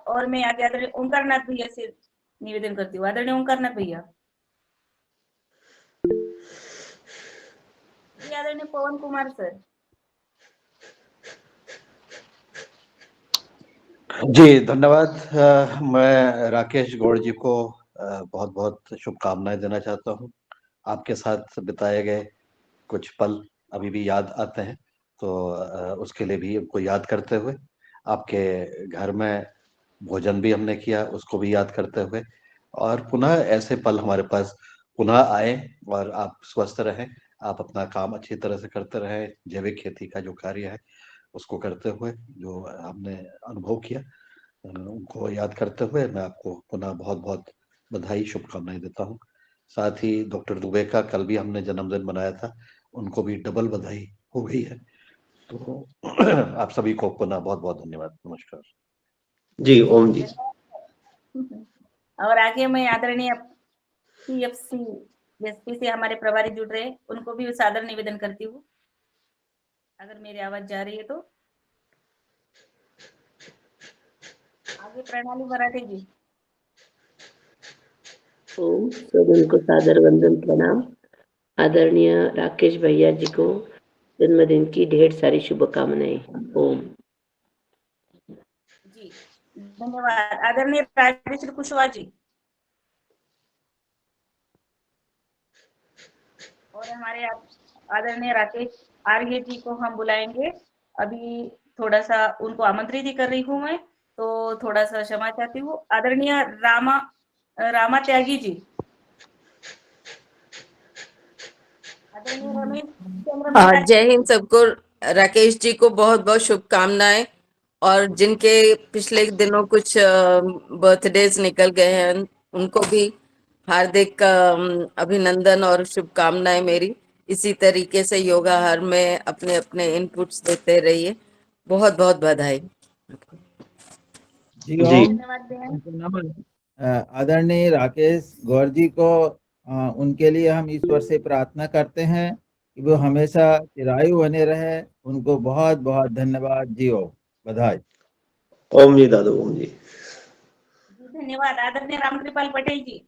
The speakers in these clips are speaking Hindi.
और मैं आगे आदरणीय ओंकारनाथ भैया से निवेदन करती हूँ। आदरणीय ओंकारनाथ भैया। जी आदरणीय पवन कुमार सर। जी धन्यवाद। मैं राकेश गौड़ जी को बहुत बहुत शुभकामनाएं देना चाहता हूं। आपके साथ बिताए गए कुछ पल अभी भी याद आते हैं, तो उसके लिए भी उनको याद करते हुए, आपके घर में भोजन भी हमने किया उसको भी याद करते हुए, और पुनः ऐसे पल हमारे पास पुनः आए और आप स्वस्थ रहें, आप अपना काम अच्छी तरह से करते रहें, जैविक खेती का जो कार्य है उसको करते हुए जो हमने अनुभव किया, उनको याद करते हुए मैं आपको पुनः बहुत बहुत बधाई शुभकामनाएं देता हूं। साथ ही डॉक्टर दुबे का कल भी हमने जन्मदिन मनाया था, उनको भी डबल बधाई हो गई है। तो आप सभी को पुनः बहुत बहुत धन्यवाद। नमस्कार। जी ओम जी। और आगे मैं आदरणीय PFC एसपी से हमारे प्रभारी जुड़ रहे, उनको भी सादर निवेदन करती हूँ, अगर मेरी आवाज जा रही है तो। आगे प्रणाली मराठे जी। ओम सदन को सादर वंदन प्रणाम। आदरणीय राकेश भैया जी को जन्मदिन की ढेर सारी शुभकामनाएं। ओम जी धन्यवाद। आदरणीय राजेश्वर कुशवाहा जी। और हमारे आदरणीय राकेश आर्य जी को हम बुलाएंगे। अभी थोड़ा सा उनको आमंत्रित ही कर रही हूँ मैं, तो थोड़ा सा क्षमा चाहती हूँ। आदरणीय रामा त्यागी जी। आदरणीय रमेश चंद्र मेहता। जय हिंद सबको। राकेश जी को बहुत बहुत शुभकामनाएं, और जिनके पिछले दिनों कुछ बर्थडेज निकल गए हैं उनको भी हार्दिक अभिनंदन और शुभकामनाएं मेरी। इसी तरीके से योगा हर में अपने अपने इनपुट्स देते रहिए। बहुत बहुत बधाई। जी जी ओम। धन्यवाद। आदरणीय राकेश गौर जी को उनके लिए हम ईश्वर से प्रार्थना करते हैं कि वो हमेशा चिरायु बने रहे। उनको बहुत बहुत धन्यवाद जी ओम, बधाई। ओम जी दादू ओम जी। धन्यवाद। आदरणीय रामकृपाल पटेल जी।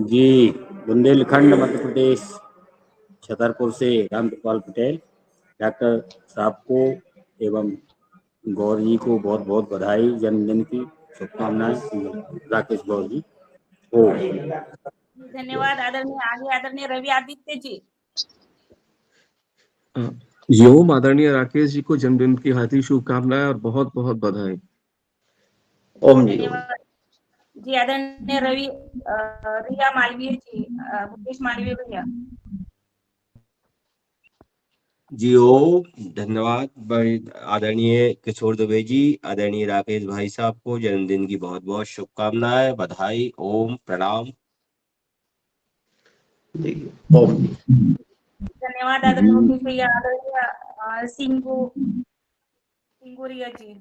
जी बुंदेलखंड मध्य प्रदेश छतरपुर से रामकृपाल पटेल डॉक्टर साहब को एवं गौर जी को बहुत बहुत बधाई, जन्मदिन की शुभकामनाएं। राकेश गौर जी को धन्यवाद। आदरणीय रवि आदित्य जी। योम आदरणीय राकेश जी को जन्मदिन की हार्दिक शुभकामनाएं और बहुत बहुत बधाई। ओम जी ओम। धन्यवाद जी। आदरणीय रिया मालवीय जी, मुकेश मालवीय भैया। जी ओम धन्यवाद भाई। आदरणीय किशोर दुबे जी, आदरणीय राकेश भाई साहब को जन्मदिन की बहुत बहुत शुभकामनाएं, बधाई, ओम प्रणाम। जी ओम जी। धन्यवाद आदरणीय मुकेश भैया। आदरणीय सिंगुरिया जी।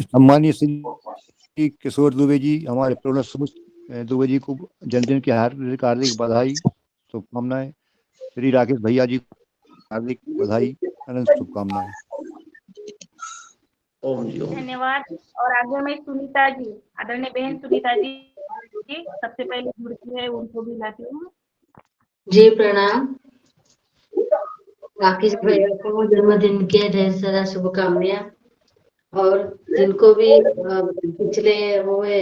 सम्मानीय श्री किशोर दुबे जी, हमारे प्रोनस दुबे जी को जन्मदिन की हार्दिक हार्दिक बधाई शुभकामनाएं। श्री राकेश भैया जी को हार्दिक बधाई अनंत शुभकामनाएं। ओम जी ओम। धन्यवाद। और आगे में सुनीता जी, आदरणीय बहन सुनीता जी सबसे पहले जुड़ती है, उनको भी लाती हूँ। जी प्रणाम। राकेश भैया को जन्मदिन के ढेर सारा शुभकामनाएं, और जिनको भी पिछले हुए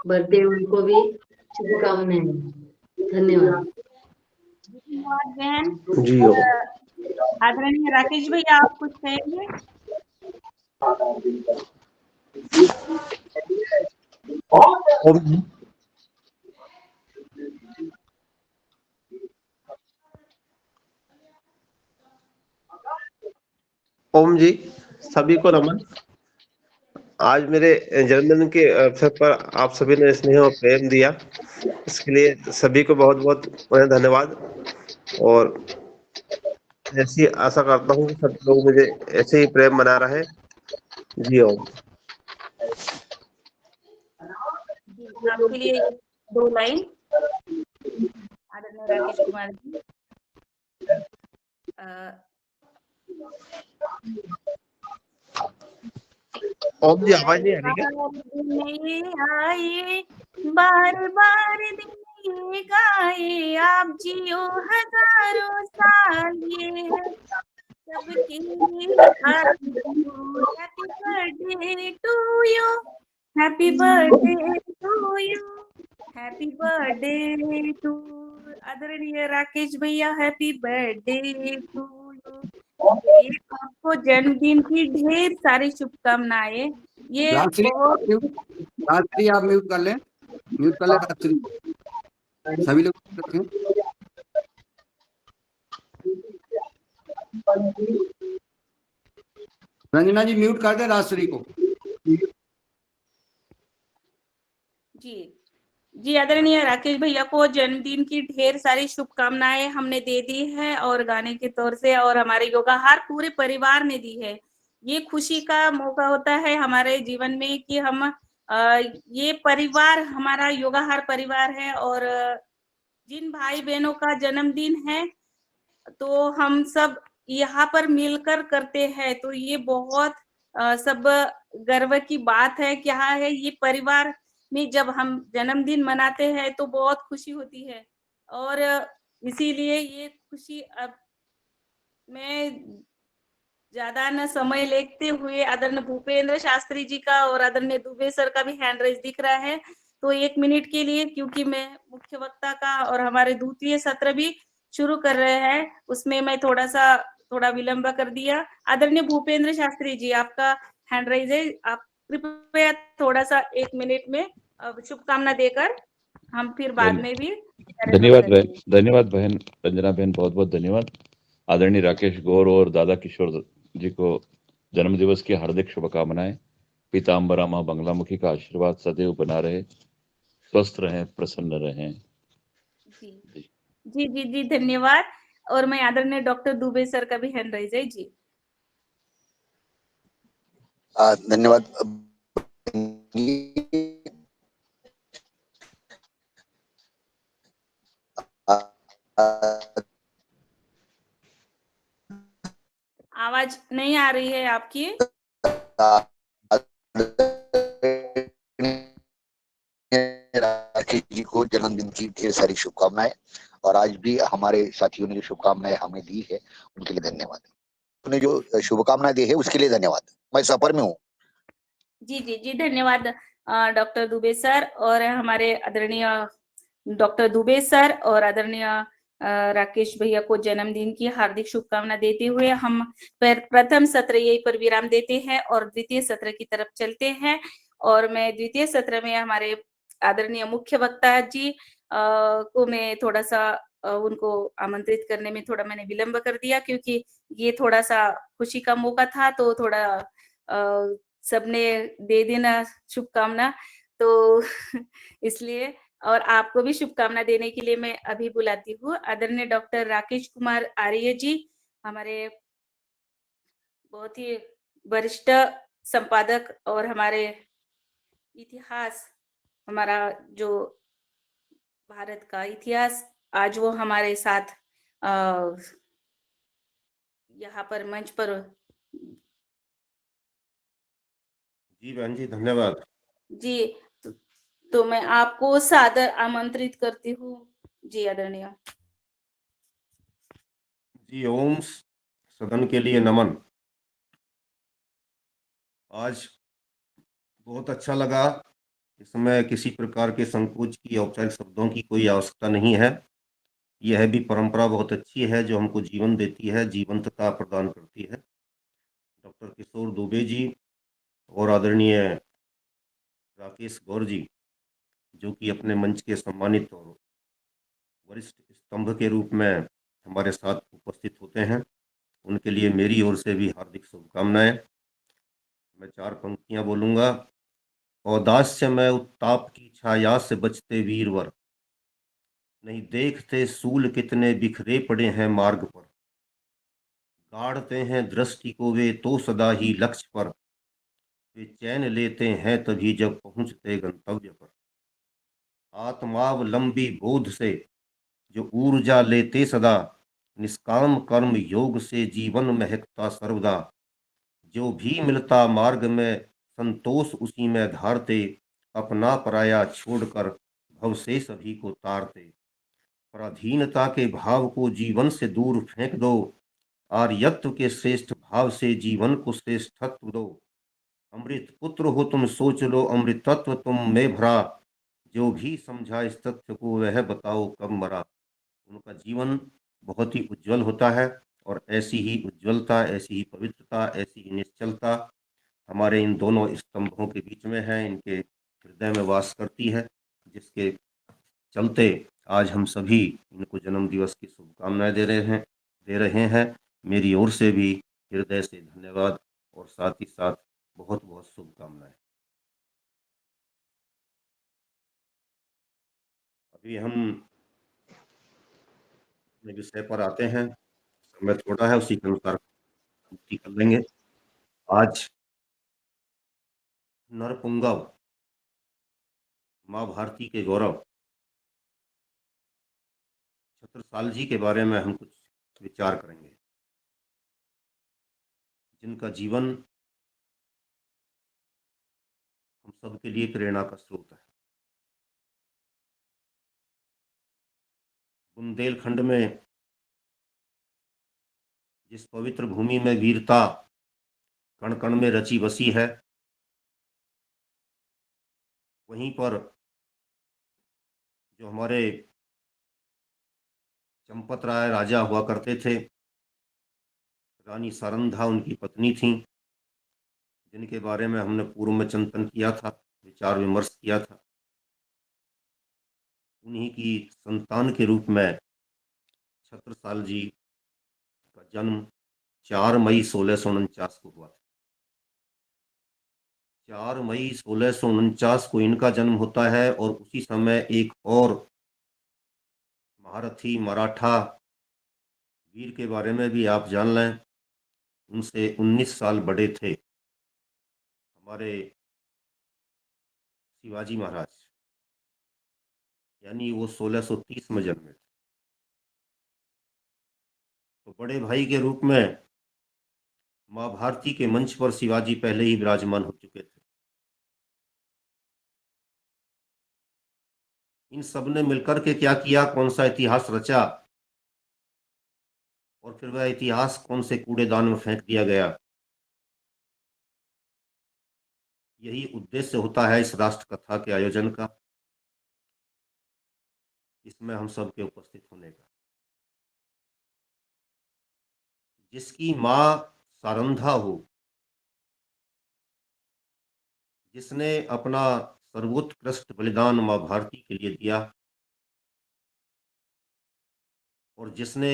बर्थडे उनको भी शुभकामनाएं। धन्यवाद। धन्यवाद बहन। जी ओम। आदरणीय राकेश भैया, आप कुछ कहेंगे? ओम जी सभी को नमन। आज मेरे जन्मदिन के अवसर पर आप सभी ने स्नेह और प्रेम दिया, इसके लिए सभी को बहुत बहुत धन्यवाद। और ऐसी आशा करता हूँ कि सब लोग मुझे ऐसे ही प्रेम बना रहे। जी ओम। आपके लिए 2 लाइन आदरणीय राकेश कुमार जी। ओम जी आवाज नहीं आ रही क्या? दिन ये आए, बार बार दिन ये गाए, आप जियो हजारों साल, ये है सबके लिए आरज़ू, happy birthday to you, happy birthday to you, happy birthday to आदरणीय राकेश भैया, हैप्पी बर्थडे टू यू। ये आपको जन्मदिन की ढेर सारी शुभकामनाएं। ये बहुत राजश्री आप म्यूट कर लें, राजश्री, सभी लोग म्यूट रखें। रंजना जी म्यूट कर दें राजश्री को। जी आदरणीय राकेश भैया को जन्मदिन की ढेर सारी शुभकामनाएं हमने दे दी है, और गाने के तौर से और हमारे योगाहार पूरे परिवार ने दी है। ये खुशी का मौका होता है हमारे जीवन में कि हम ये परिवार हमारा योगाहार परिवार है, और जिन भाई बहनों का जन्मदिन है तो हम सब यहाँ पर मिलकर करते हैं, तो ये बहुत सब गर्व की बात है। क्या है, ये परिवार में जब हम जन्मदिन मनाते हैं तो बहुत खुशी होती है, और इसीलिए ये खुशी अब मैं ज्यादा न समय लेते हुए आदरणीय भूपेंद्र शास्त्री जी का और आदरणीय दुबे सर का भी हैंड राइज दिख रहा है, तो 1 मिनट के लिए, क्योंकि मैं मुख्य वक्ता का और हमारे द्वितीय सत्र भी शुरू कर रहे हैं, उसमें मैं थोड़ा विलंब कर दिया। आदरणीय भूपेंद्र शास्त्री जी, आपका हैंड राइज है, आप कृपया थोड़ा सा 1 मिनट में शुभकामना देकर हम फिर बाद में भी धन्यवाद बहन रंजना बहन, बहुत बहुत धन्यवाद। आदरणीय राकेश गौर और दादा किशोर जी को जन्म दिवस की हार्दिक शुभकामनाएं। पीताम्बरा माँ बंगलामुखी का आशीर्वाद सदैव बना रहे, स्वस्थ रहें, प्रसन्न रहें। जी धन्यवाद। और मैं आदरणीय डॉक्टर दुबे सर का भी हैंड राइज है। जी धन्यवाद। आवाज नहीं आ रही है आपकी। राकेश जी को जन्मदिन की ढेर सारी शुभकामनाएं, और आज भी हमारे साथियों ने जो शुभकामनाएं हमें दी है उनके लिए धन्यवाद। उन्हें जो शुभकामनाएं दी है उसके लिए धन्यवाद। मैं सफर में हूँ। जी धन्यवाद डॉक्टर दुबे सर, और हमारे आदरणीय डॉक्टर दुबे सर और आदरणीय राकेश भैया को जन्मदिन की हार्दिक शुभकामना देते हुए हम प्रथम सत्र यही पर विराम देते हैं और द्वितीय सत्र की तरफ चलते हैं। और मैं द्वितीय सत्र में हमारे आदरणीय मुख्य वक्ता जी को मैं थोड़ा सा उनको आमंत्रित करने में थोड़ा मैंने विलंब कर दिया, क्योंकि ये थोड़ा सा खुशी का मौका था, तो थोड़ा सबने दे देना शुभकामना, तो इसलिए, और आपको भी शुभकामना देने के लिए मैं अभी बुलाती हूँ आदरणीय डॉक्टर राकेश कुमार आर्य जी, हमारे बहुत ही वरिष्ठ संपादक और हमारे इतिहास, हमारा जो भारत का इतिहास, आज वो हमारे साथ यहाँ पर मंच पर। जी बहन जी धन्यवाद। जी तो मैं आपको सादर आमंत्रित करती हूँ। जी आदरणीय जी ओम सदन के लिए नमन। आज बहुत अच्छा लगा। इसमें किसी प्रकार के संकोच की औपचारिक शब्दों की कोई आवश्यकता नहीं है। यह भी परंपरा बहुत अच्छी है जो हमको जीवन देती है, जीवंतता प्रदान करती है। डॉक्टर किशोर दुबे जी और आदरणीय राकेश गौर जी, जो कि अपने मंच के सम्मानित और वरिष्ठ स्तंभ के रूप में हमारे साथ उपस्थित होते हैं, उनके लिए मेरी ओर से भी हार्दिक शुभकामनाएं। मैं 4 पंक्तियां बोलूंगा। औदास्य में उत्ताप की छाया से बचते वीरवर, नहीं देखते सूल कितने बिखरे पड़े हैं मार्ग पर, गाड़ते हैं दृष्टि को वे तो सदा ही लक्ष्य पर, वे चैन लेते हैं तभी जब पहुंचते गंतव्य पर, आत्मावलंबी बोध से जो ऊर्जा लेते सदा, निष्काम कर्म योग से जीवन महकता सर्वदा, जो भी मिलता मार्ग में संतोष उसी में धारते, अपना पराया छोड़कर भव से सभी को तारते। पराधीनता के भाव को जीवन से दूर फेंक दो, आर्यत्व के श्रेष्ठ भाव से जीवन को श्रेष्ठत्व दो। अमृत पुत्र हो तुम सोच लो, अमृत तत्व तुम में भरा, जो भी समझा इस तथ्य को वह बताओ कब मरा। उनका जीवन बहुत ही उज्जवल होता है और ऐसी ही उज्जवलता, ऐसी ही पवित्रता, ऐसी ही निश्चलता हमारे इन दोनों स्तंभों के बीच में है, इनके हृदय में वास करती है, जिसके चलते आज हम सभी इनको जन्म दिवस की शुभकामनाएं दे रहे हैं। मेरी ओर से भी हृदय से धन्यवाद और साथ ही साथ बहुत बहुत शुभकामनाएं। अभी हम अपने विषय पर आते हैं। समय थोड़ा है, उसी के अनुसार पूर्ति कर लेंगे। आज नरपुंगव, माँ भारती के गौरव, छत्रसाल जी के बारे में हम कुछ विचार करेंगे, जिनका जीवन हम सबके लिए प्रेरणा का स्रोत है। बुंदेलखंड में जिस पवित्र भूमि में वीरता कण कण में रची बसी है, वहीं पर जो हमारे चंपत राय राजा हुआ करते थे, रानी सारंधा उनकी पत्नी थी, जिनके बारे में हमने पूर्व में चिंतन किया था, विचार विमर्श किया था। उन्हीं की संतान के रूप में छत्रसाल जी का जन्म 4 मई 1649 को हुआ था। 4 मई 1649 को इनका जन्म होता है और उसी समय एक और महारथी मराठा वीर के बारे में भी आप जान लें, उनसे 19 साल बड़े थे हमारे शिवाजी महाराज, यानी वो 1630 में जन्मे थे। तो बड़े भाई के रूप में माँ भारती के मंच पर शिवाजी पहले ही विराजमान हो चुके थे। इन सब ने मिलकर के क्या किया, कौन सा इतिहास रचा और फिर वह इतिहास कौन से कूड़ेदान में फेंक दिया गया, यही उद्देश्य होता है इस राष्ट्र कथा के आयोजन का, इसमें हम सब के उपस्थित होने का। जिसकी माँ सारंधा हो, जिसने अपना सर्वोत्कृष्ट बलिदान माँ भारती के लिए दिया और जिसने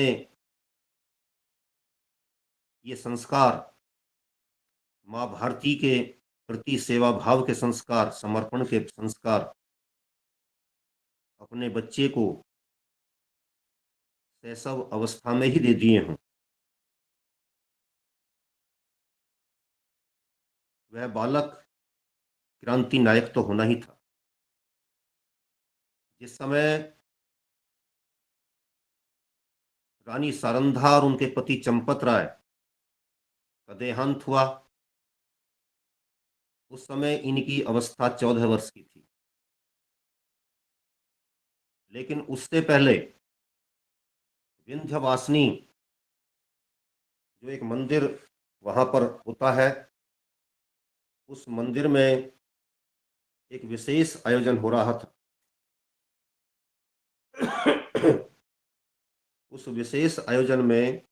ये संस्कार माँ भारती के प्रति सेवा भाव के संस्कार, समर्पण के संस्कार अपने बच्चे को शैशव अवस्था में ही दे दिए हों, वह बालक क्रांति नायक तो होना ही था। जिस समय रानी सारंधा और उनके पति चंपत राय का देहांत हुआ, उस समय इनकी अवस्था 14 वर्ष की थी। लेकिन उससे पहले विंध्यवासिनी जो एक मंदिर वहां पर होता है, उस मंदिर में एक विशेष आयोजन हो रहा था। उस विशेष आयोजन में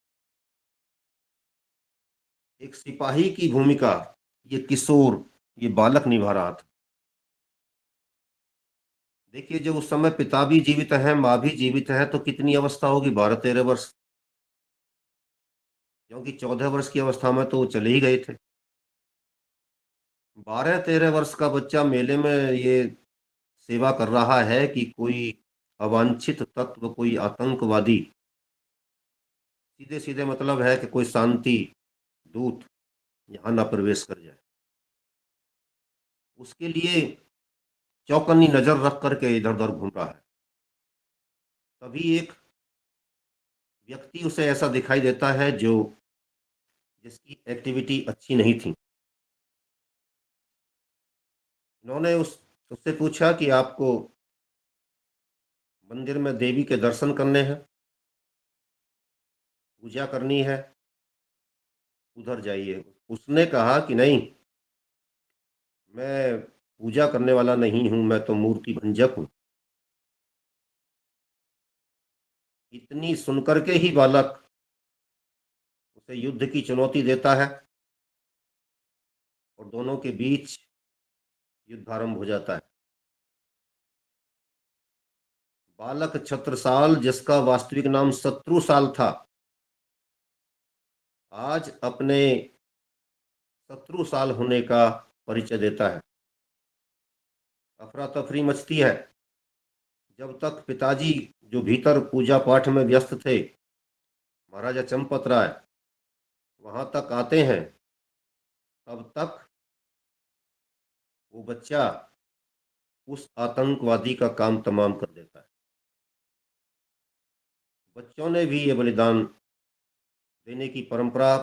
एक सिपाही की भूमिका ये किशोर, ये बालक निभा रहा था। देखिए, जब उस समय पिता भी जीवित है, माँ भी जीवित है, तो कितनी अवस्था होगी, 12-13 वर्ष, क्योंकि 14 वर्ष की अवस्था में तो वो चले ही गए थे। 12-13 वर्ष का बच्चा मेले में ये सेवा कर रहा है कि कोई अवांछित तत्व, कोई आतंकवादी, सीधे सीधे मतलब है कि कोई शांति दूत यहाँ ना प्रवेश कर जाए। उसके लिए चौकन्नी नजर रख करके इधर उधर घूम रहा है। तभी एक व्यक्ति उसे ऐसा दिखाई देता है जो जिसकी एक्टिविटी अच्छी नहीं थी, उन्होंने उससे पूछा कि आपको मंदिर में देवी के दर्शन करने हैं, पूजा करनी है, उधर जाइए। उसने कहा कि नहीं, मैं पूजा करने वाला नहीं हूं, मैं तो मूर्ति भंजक हूं। इतनी सुनकर के ही बालक उसे युद्ध की चुनौती देता है और दोनों के बीच युद्ध आरंभ हो जाता है। बालक छत्रसाल, जिसका वास्तविक नाम शत्रुसाल था, आज अपने शत्रुसाल होने का परिचय देता है। अफरा तफरी मचती है। जब तक पिताजी, जो भीतर पूजा पाठ में व्यस्त थे, महाराजा चंपत राय, वहां तक आते हैं, तब तक वो बच्चा उस आतंकवादी का काम तमाम कर देता है। बच्चों ने भी ये बलिदान देने की परंपरा,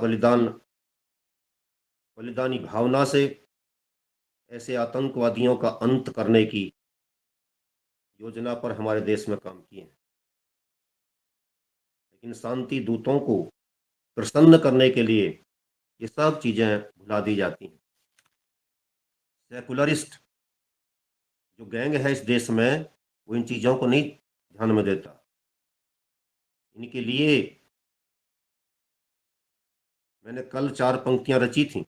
बलिदानी भावना से ऐसे आतंकवादियों का अंत करने की योजना पर हमारे देश में काम किए हैं। लेकिन शांति दूतों को प्रसन्न करने के लिए ये सब चीजें भुला दी जाती हैं। सेकुलरिस्ट जो गैंग है इस देश में, वो इन चीजों को नहीं ध्यान में देता। इनके लिए मैंने कल 4 पंक्तियां रची थी।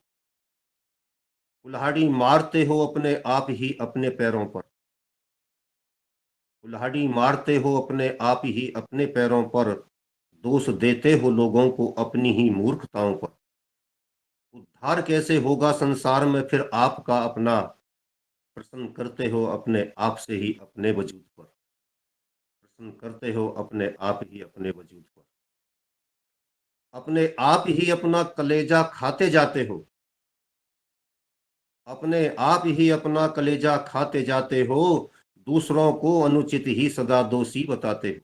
कुल्हाड़ी मारते हो अपने आप ही अपने पैरों पर, कुल्हाड़ी मारते हो अपने आप ही अपने पैरों पर, दोष देते हो लोगों को अपनी ही मूर्खताओं पर। उद्धार कैसे होगा संसार में फिर आपका अपना, प्रसन्न करते हो अपने आप से ही अपने वजूद पर, प्रसन्न करते हो अपने आप ही अपने वजूद पर। अपने आप ही अपना कलेजा खाते जाते हो, अपने आप ही अपना कलेजा खाते जाते हो, दूसरों को अनुचित ही सदा दोषी बताते हो।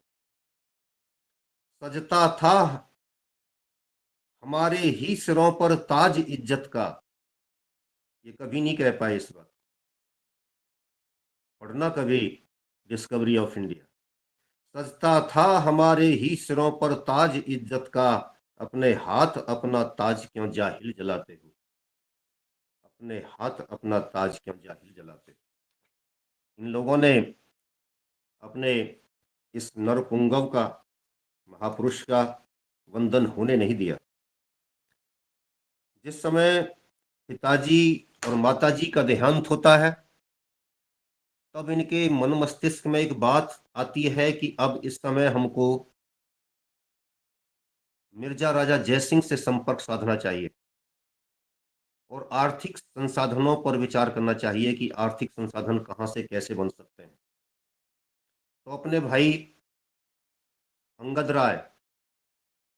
सजता था हमारे ही सिरों पर ताज इज्जत का, ये कभी नहीं कह पाए इस बात। पढ़ना कभी डिस्कवरी ऑफ इंडिया। सजता था हमारे ही सिरों पर ताज इज्जत का, अपने हाथ अपना ताज क्यों जाहिल जलाते हो, अपने हाथ अपना ताज क्यों जाहिल जलाते हो। इन लोगों ने अपने इस नरपुंगव का, महापुरुष का वंदन होने नहीं दिया। जिस समय पिताजी और माताजी का देहांत होता है, तब इनके मन मस्तिष्क में एक बात आती है कि अब इस समय हमको मिर्जा राजा जयसिंह से संपर्क साधना चाहिए और आर्थिक संसाधनों पर विचार करना चाहिए कि आर्थिक संसाधन कहां से कैसे बन सकते हैं। तो अपने भाई अंगद राय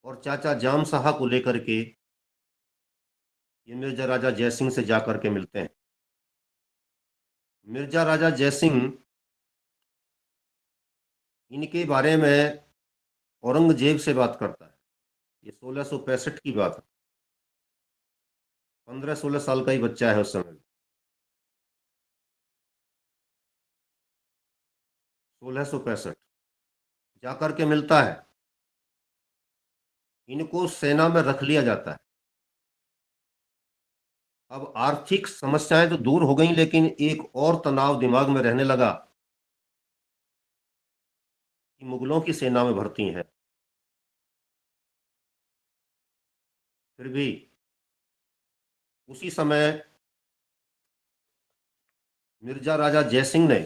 और चाचा जाम शाह को लेकर के ये मिर्जा राजा जयसिंह से जाकर के मिलते हैं। मिर्जा राजा जयसिंह इनके बारे में औरंगजेब से बात करता है। ये 1665 की बात है। 15-16 साल का ही बच्चा है उस समय। 1665 जाकर के मिलता है। इनको सेना में रख लिया जाता है। अब आर्थिक समस्याएं तो दूर हो गई, लेकिन एक और तनाव दिमाग में रहने लगा कि मुगलों की सेना में भर्ती है। फिर भी उसी समय मिर्जा राजा जयसिंह ने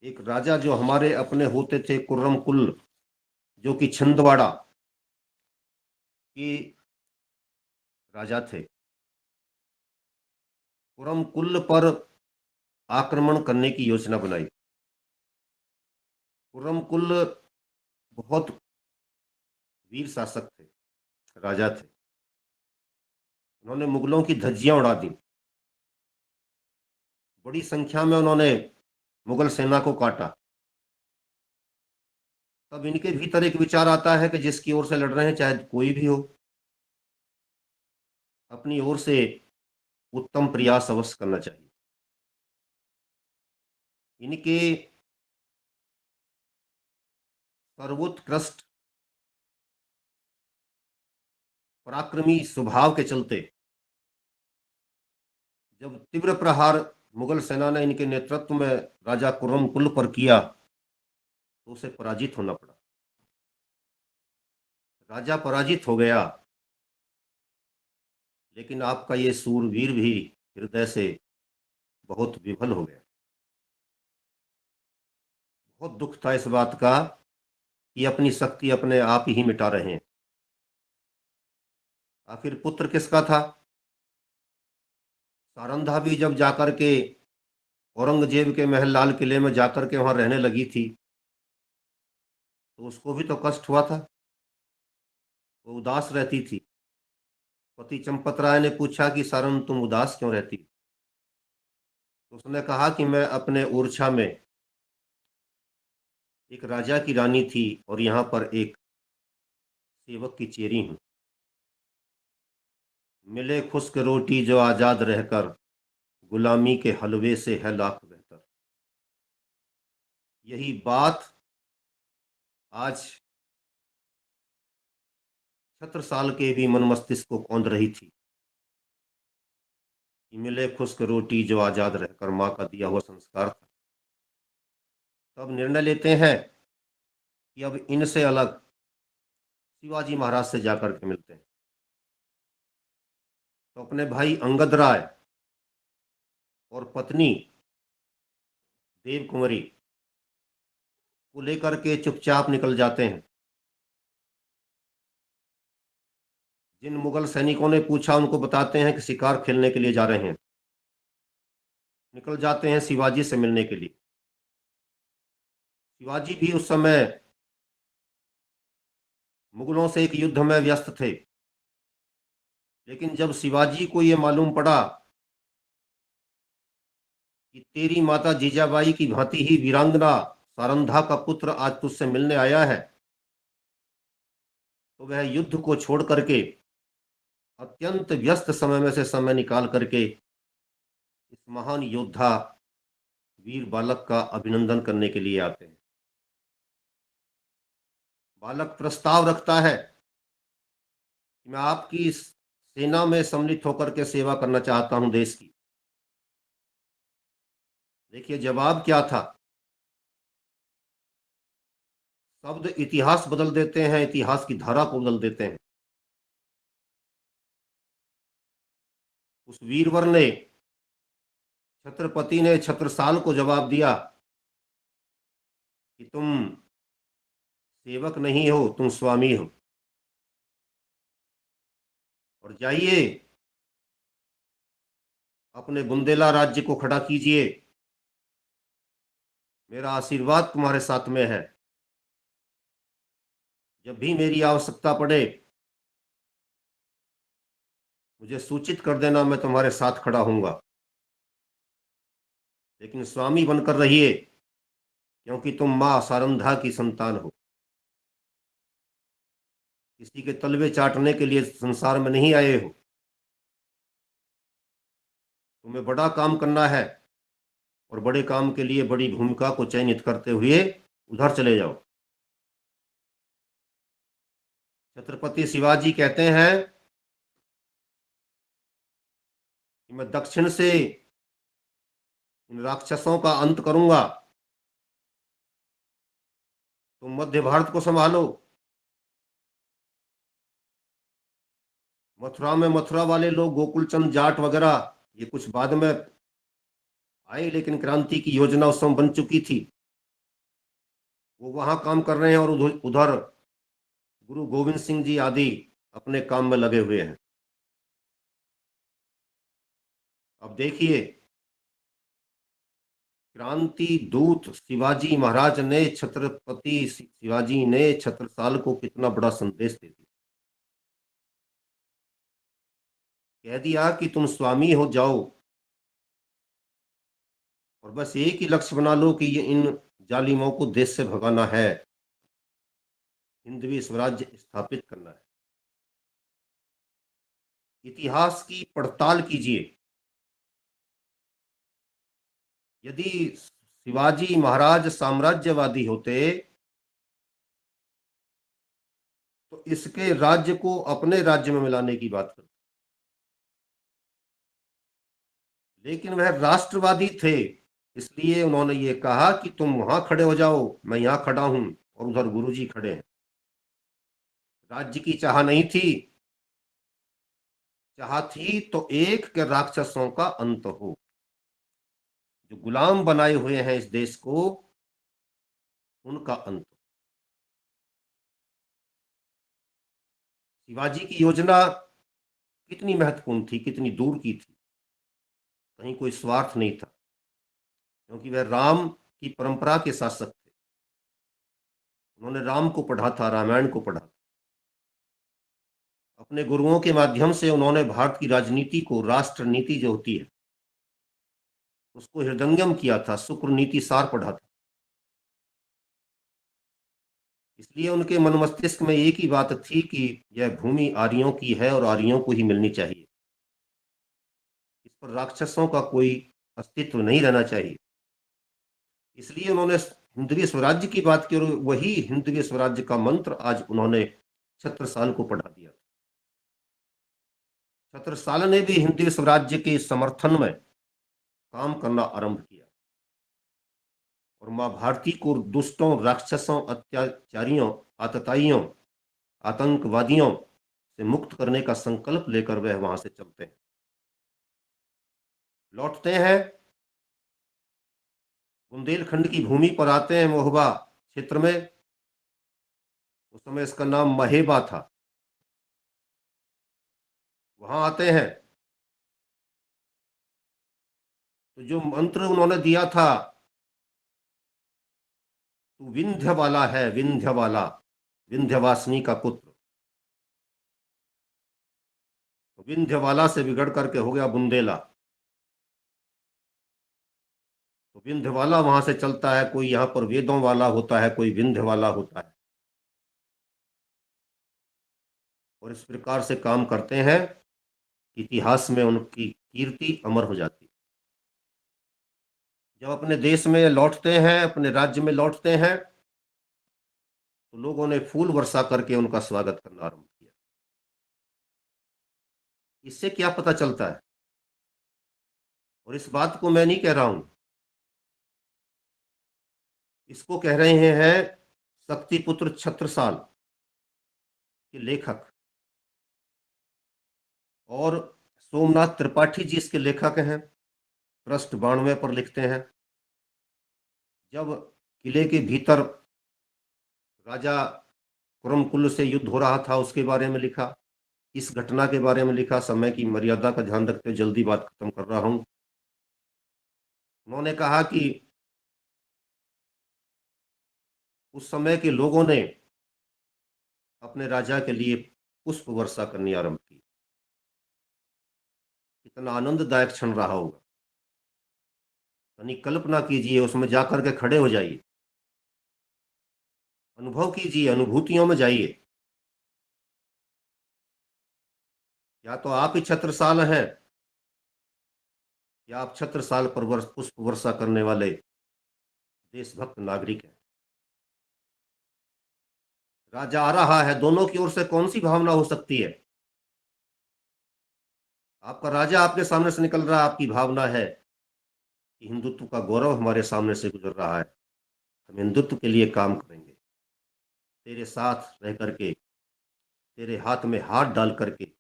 एक राजा जो हमारे अपने होते थे, कुर्रम कुल, जो कि छिंदवाड़ा के राजा थे, कुर्रम कुल पर आक्रमण करने की योजना बनाई। कुर्रम कुल बहुत वीर शासक थे, राजा थे। उन्होंने मुगलों की धज्जियां उड़ा दी। बड़ी संख्या में उन्होंने मुगल सेना को काटा। तब इनके भीतर एक विचार आता है कि जिसकी ओर से लड़ रहे हैं, चाहे कोई भी हो, अपनी ओर से उत्तम प्रयास अवश्य करना चाहिए। इनके सर्वोत्कृष्ट पराक्रमी स्वभाव के चलते जब तीव्र प्रहार मुगल सेना ने इनके नेतृत्व में राजा खुर्रम कुल पर किया तो उसे पराजित होना पड़ा। राजा पराजित हो गया, लेकिन आपका ये सूरवीर भी हृदय से बहुत विफल हो गया। बहुत दुख था इस बात का कि अपनी शक्ति अपने आप ही मिटा रहे हैं। आखिर पुत्र किसका था? सारंधा भी जब जाकर के औरंगजेब के महल लाल किले में जाकर के वहां रहने लगी थी तो उसको भी तो कष्ट हुआ था, वो उदास रहती थी। पति चंपत राय ने पूछा कि सारन तुम उदास क्यों रहती? तो उसने कहा कि मैं अपने ओरछा में एक राजा की रानी थी और यहाँ पर एक सेवक की चेरी हूं। मिले खुश्क रोटी जो आजाद रहकर, गुलामी के हलवे से है लाख बेहतर। यही बात आज छत्रसाल के भी मन मस्तिष्क को कौंध रही थी कि मिले खुश्क रोटी जो आजाद रहकर, माँ का दिया हुआ संस्कार था। तब निर्णय लेते हैं कि अब इनसे अलग शिवाजी महाराज से जाकर के मिलते हैं। तो अपने भाई अंगद राय और पत्नी देव कुंवरी को लेकर के चुपचाप निकल जाते हैं। जिन मुगल सैनिकों ने पूछा उनको बताते हैं कि शिकार खेलने के लिए जा रहे हैं। निकल जाते हैं शिवाजी से मिलने के लिए। शिवाजी भी उस समय मुगलों से एक युद्ध में व्यस्त थे, लेकिन जब शिवाजी को यह मालूम पड़ा कि तेरी माता जीजाबाई की भांति ही वीरांगना सारंधा का पुत्र आज तुझसे मिलने आया है, तो वह युद्ध को छोड़ करके अत्यंत व्यस्त समय में से समय निकाल करके इस महान योद्धा वीर बालक का अभिनंदन करने के लिए आते हैं। बालक प्रस्ताव रखता है कि मैं आपकी इस सेना में सम्मिलित होकर के सेवा करना चाहता हूं देश की। देखिए जवाब क्या था। शब्द इतिहास बदल देते हैं, इतिहास की धारा को बदल देते हैं। उस वीरवर ने, छत्रपति ने छत्रसाल को जवाब दिया कि तुम सेवक नहीं हो, तुम स्वामी हो, और जाइए अपने बुंदेला राज्य को खड़ा कीजिए। मेरा आशीर्वाद तुम्हारे साथ में है। जब भी मेरी आवश्यकता पड़े मुझे सूचित कर देना, मैं तुम्हारे साथ खड़ा हूंगा। लेकिन स्वामी बनकर रहिए, क्योंकि तुम मां सारंधा की संतान हो। किसी के तलवे चाटने के लिए संसार में नहीं आए हो। तुम्हें बड़ा काम करना है और बड़े काम के लिए बड़ी भूमिका को चयनित करते हुए उधर चले जाओ। छत्रपति शिवाजी कहते हैं कि मैं दक्षिण से इन राक्षसों का अंत करूंगा, तुम मध्य भारत को संभालो। मथुरा में मथुरा वाले लोग, गोकुल चंद जाट वगैरह, ये कुछ बाद में आए, लेकिन क्रांति की योजना उस समय बन चुकी थी। वो वहां काम कर रहे हैं और उधर गुरु गोविंद सिंह जी आदि अपने काम में लगे हुए हैं। अब देखिए क्रांति दूत शिवाजी महाराज ने, छत्रपति शिवाजी ने छत्रसाल को कितना बड़ा संदेश दे दिया। कह दिया कि तुम स्वामी हो जाओ और बस एक ही लक्ष्य बना लो कि ये इन जालिमों को देश से भगाना है, हिंदवी स्वराज्य स्थापित करना है। इतिहास की पड़ताल कीजिए। यदि शिवाजी महाराज साम्राज्यवादी होते तो इसके राज्य को अपने राज्य में मिलाने की बात करते, लेकिन वह राष्ट्रवादी थे, इसलिए उन्होंने ये कहा कि तुम वहां खड़े हो जाओ, मैं यहां खड़ा हूं और उधर गुरुजी खड़े हैं। राज्य की चाह नहीं थी, चाह थी तो एक के राक्षसों का अंत हो, जो गुलाम बनाए हुए हैं इस देश को, उनका अंत। शिवाजी की योजना कितनी महत्वपूर्ण थी, कितनी दूर की थी, कहीं कोई स्वार्थ नहीं था, क्योंकि वह राम की परंपरा के शासक थे। उन्होंने राम को पढ़ा था, रामायण को पढ़ा था। अपने गुरुओं के माध्यम से उन्होंने भारत की राजनीति को, राष्ट्र नीति जो होती है, उसको हृदयंगम किया था, शुक्र नीति सार पढ़ा था। इसलिए उनके मन मस्तिष्क में एक ही बात थी कि यह भूमि आर्यों की है और आर्यों को ही मिलनी चाहिए, इस पर राक्षसों का कोई अस्तित्व नहीं रहना चाहिए। इसलिए उन्होंने हिंदवी स्वराज्य की बात की और वही हिंदवी स्वराज्य का मंत्र आज उन्होंने छत्रसाल को पढ़ा दिया। छत्रसाल ने भी हिंदवी स्वराज्य के समर्थन में काम करना आरंभ किया और मां भारती को दुष्टों, राक्षसों, अत्याचारियों, आतताइयों, आतंकवादियों से मुक्त करने का संकल्प लेकर वह वहां से चलते हैं, लौटते हैं, बुंदेलखंड की भूमि पर आते हैं, महोबा क्षेत्र में। उस समय इसका नाम महेबा था। वहां आते हैं तो जो मंत्र उन्होंने दिया था, तू विंध्य वाला है, विंध्य वाला, विंध्यवासिनी का पुत्र, तो विंध्य वाला से बिगड़ करके हो गया बुंदेला। तो विंध्य वाला वहां से चलता है, कोई यहाँ पर वेदों वाला होता है, कोई विंध्य वाला होता है, और इस प्रकार से काम करते हैं, इतिहास में उनकी कीर्ति अमर हो जाती है। जब अपने देश में लौटते हैं, अपने राज्य में लौटते हैं, तो लोगों ने फूल वर्षा करके उनका स्वागत करना आरंभ किया। इससे क्या पता चलता है, और इस बात को मैं नहीं कह रहा हूं, इसको कह रहे हैं शक्तिपुत्र छत्रसाल के लेखक, और सोमनाथ त्रिपाठी जी इसके लेखक हैं, पृष्ठ 92 पर लिखते हैं, जब किले के भीतर राजा कुरमकुल से युद्ध हो रहा था उसके बारे में लिखा, इस घटना के बारे में लिखा। समय की मर्यादा का ध्यान रखते हुए जल्दी बात खत्म कर रहा हूं। उन्होंने कहा कि उस समय के लोगों ने अपने राजा के लिए पुष्प वर्षा करनी आरंभ की। कितना आनंददायक क्षण रहा होगा, यानी कल्पना कीजिए, उसमें जाकर के खड़े हो जाइए, अनुभव कीजिए, अनुभूतियों में जाइए। या तो आप ही छत्रसाल हैं, या आप छत्रसाल पर पुष्प वर्षा करने वाले देशभक्त नागरिक हैं। राजा आ रहा है, दोनों की ओर से कौन सी भावना हो सकती है? आपका राजा आपके सामने से निकल रहा है, आपकी भावना है कि हिंदुत्व का गौरव हमारे सामने से गुजर रहा है, हम हिंदुत्व के लिए काम करेंगे, तेरे साथ रह करके, तेरे हाथ में हाथ डाल करके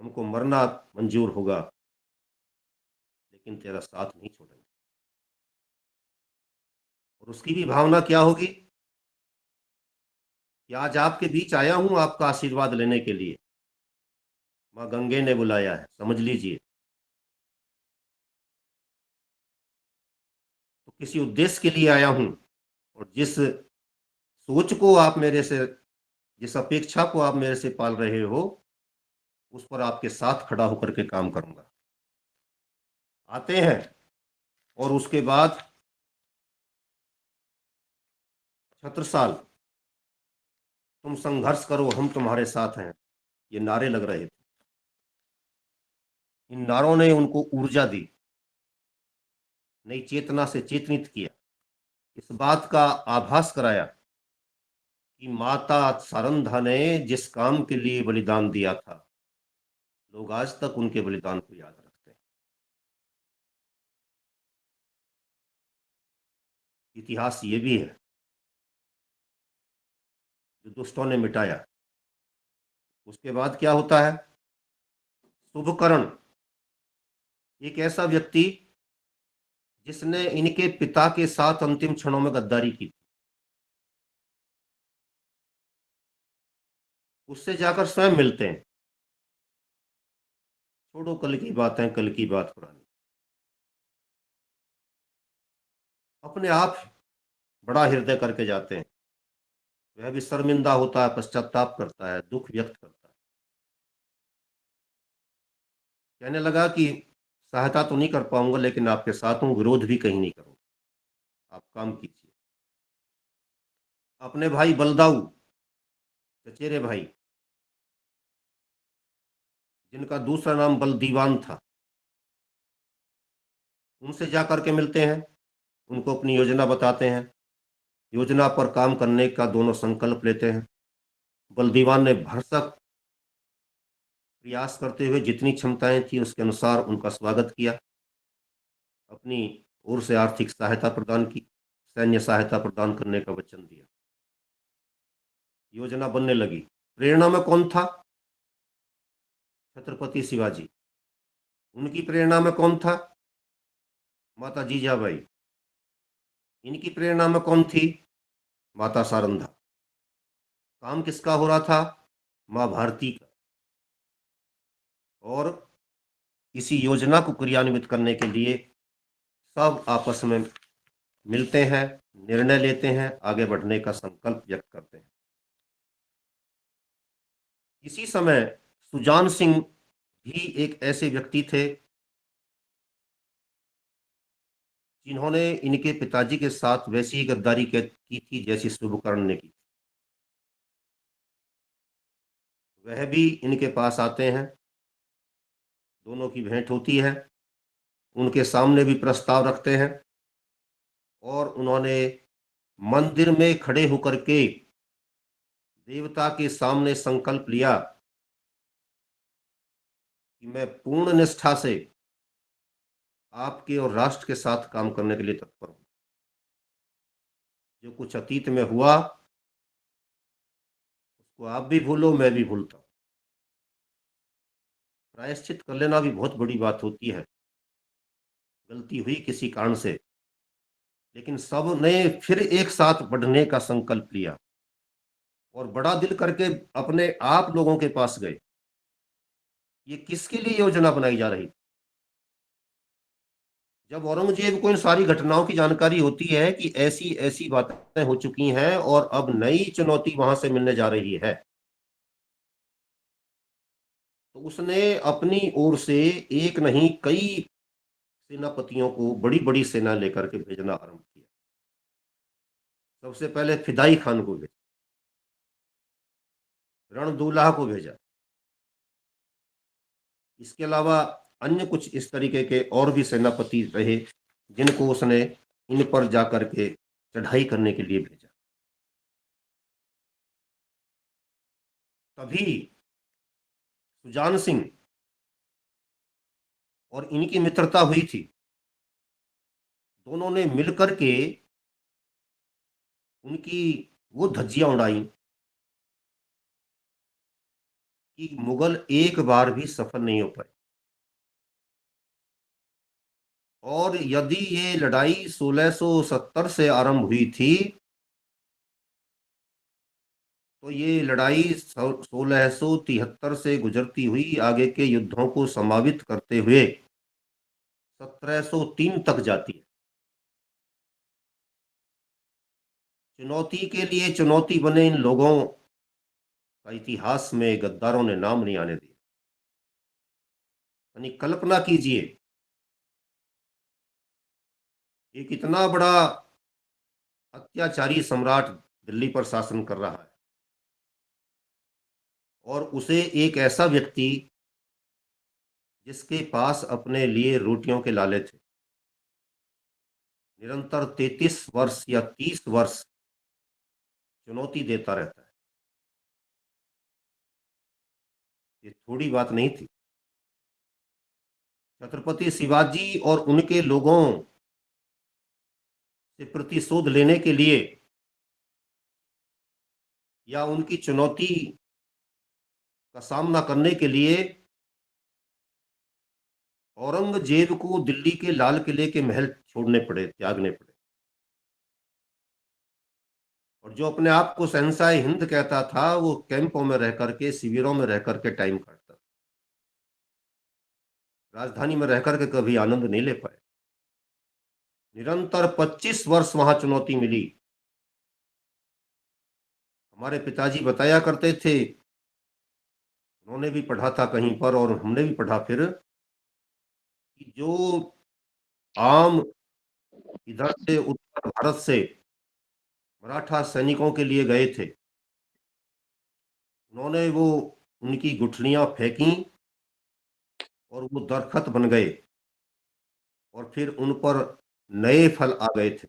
हमको मरना मंजूर होगा, लेकिन तेरा साथ नहीं छोड़ेंगे। और उसकी भी भावना क्या होगी कि आज आपके बीच आया हूं आपका आशीर्वाद लेने के लिए, मां गंगे ने बुलाया है, समझ लीजिए। तो किसी उद्देश्य के लिए आया हूं, और जिस सोच को आप मेरे से, जिस अपेक्षा को आप मेरे से पाल रहे हो, उस पर आपके साथ खड़ा होकर के काम करूंगा। आते हैं, और उसके बाद छत्रसाल, तुम संघर्ष करो, हम तुम्हारे साथ हैं, ये नारे लग रहे थे। इन नारों ने उनको ऊर्जा दी, नई चेतना से चेतनित किया, इस बात का आभास कराया कि माता सारंधा ने जिस काम के लिए बलिदान दिया था, लोग आज तक उनके बलिदान को याद रखते हैं। इतिहास ये भी है, जो दुष्टों ने मिटाया, उसके बाद क्या होता है? शुभकर्ण, एक ऐसा व्यक्ति जिसने इनके पिता के साथ अंतिम क्षणों में गद्दारी की, उससे जाकर स्वयं मिलते हैं। छोड़ो कल की बातें, कल की बात पुरानी। अपने आप बड़ा हृदय करके जाते हैं। वह भी शर्मिंदा होता है, पश्चाताप करता है, दुख व्यक्त करता है। कहने लगा कि सहायता तो नहीं कर पाऊंगा, लेकिन आपके साथ हूं, विरोध भी कहीं नहीं करूंगा, आप काम कीजिए। अपने भाई बलदाऊ, चचेरे भाई, जिनका दूसरा नाम बलदीवान था, उनसे जाकर के मिलते हैं, उनको अपनी योजना बताते हैं। योजना पर काम करने का दोनों संकल्प लेते हैं। बलदीवान ने भरसक प्रयास करते हुए जितनी क्षमताएं थी उसके अनुसार उनका स्वागत किया, अपनी ओर से आर्थिक सहायता प्रदान की, सैन्य सहायता प्रदान करने का वचन दिया। योजना बनने लगी। प्रेरणा में कौन था? छत्रपति शिवाजी। उनकी प्रेरणा में कौन था? माता जीजाबाई। इनकी प्रेरणा में कौन थी? माता सारंधा। काम किसका हो रहा था? मां भारती का। और इसी योजना को क्रियान्वित करने के लिए सब आपस में मिलते हैं, निर्णय लेते हैं, आगे बढ़ने का संकल्प व्यक्त करते हैं। इसी समय सुजान सिंह भी एक ऐसे व्यक्ति थे जिन्होंने इनके पिताजी के साथ वैसी ही गद्दारी की थी जैसी शुभकर्ण ने की। वह भी इनके पास आते हैं, दोनों की भेंट होती है, उनके सामने भी प्रस्ताव रखते हैं और उन्होंने मंदिर में खड़े होकर के देवता के सामने संकल्प लिया कि मैं पूर्ण निष्ठा से आपके और राष्ट्र के साथ काम करने के लिए तत्पर हूं। जो कुछ अतीत में हुआ उसको आप भी भूलो, मैं भी भूलता हूं। प्रायश्चित कर लेना भी बहुत बड़ी बात होती है। गलती हुई किसी कारण से, लेकिन सब ने फिर एक साथ बढ़ने का संकल्प लिया और बड़ा दिल करके अपने आप लोगों के पास गए। ये किसके लिए योजना बनाई जा रही? जब औरंगजेब को इन सारी घटनाओं की जानकारी होती है कि ऐसी ऐसी बातें हो चुकी हैं और अब नई चुनौती वहां से मिलने जा रही है, तो उसने अपनी ओर से एक नहीं कई सेनापतियों को बड़ी बड़ी सेना लेकर के भेजना आरंभ किया। सबसे पहले फिदाई खान को भेजा, रणदौला को भेजा। इसके अलावा अन्य कुछ इस तरीके के और भी सेनापति रहे जिनको उसने इन पर जाकर के चढ़ाई करने के लिए भेजा। तभी सुजान सिंह और इनकी मित्रता हुई थी। दोनों ने मिलकर के उनकी वो धज्जियां उड़ाई कि मुगल एक बार भी सफल नहीं हो पाए। और यदि ये लड़ाई 1670 से आरंभ हुई थी, तो ये लड़ाई 1673 से गुजरती हुई आगे के युद्धों को समावित करते हुए 1703 तक जाती है। चुनौती के लिए चुनौती बने इन लोगों का इतिहास में गद्दारों ने नाम नहीं आने दिया। यानी कल्पना कीजिए, एक इतना बड़ा अत्याचारी सम्राट दिल्ली पर शासन कर रहा है और उसे एक ऐसा व्यक्ति जिसके पास अपने लिए रोटियों के लाले थे, निरंतर 33 वर्ष या 30 वर्ष चुनौती देता रहता है। ये थोड़ी बात नहीं थी। छत्रपति शिवाजी और उनके लोगों से प्रतिशोध लेने के लिए या उनकी चुनौती का सामना करने के लिए औरंगजेब को दिल्ली के लाल किले के महल छोड़ने पड़े, त्यागने पड़े। और जो अपने आप को शहंशाह हिंद कहता था, वो कैंपों में रह करके, शिविरों में रह करके टाइम काटता, राजधानी में रह करके कभी आनंद नहीं ले पाए। निरंतर 25 वर्ष वहां चुनौती मिली। हमारे पिताजी बताया करते थे, उन्होंने भी पढ़ा था कहीं पर और हमने भी पढ़ा फिर, कि जो आम इधर से उत्तर भारत से मराठा सैनिकों के लिए गए थे, उन्होंने वो उनकी गुठलियां फेंकी और वो दरखत बन गए और फिर उन पर नए फल आ गए थे।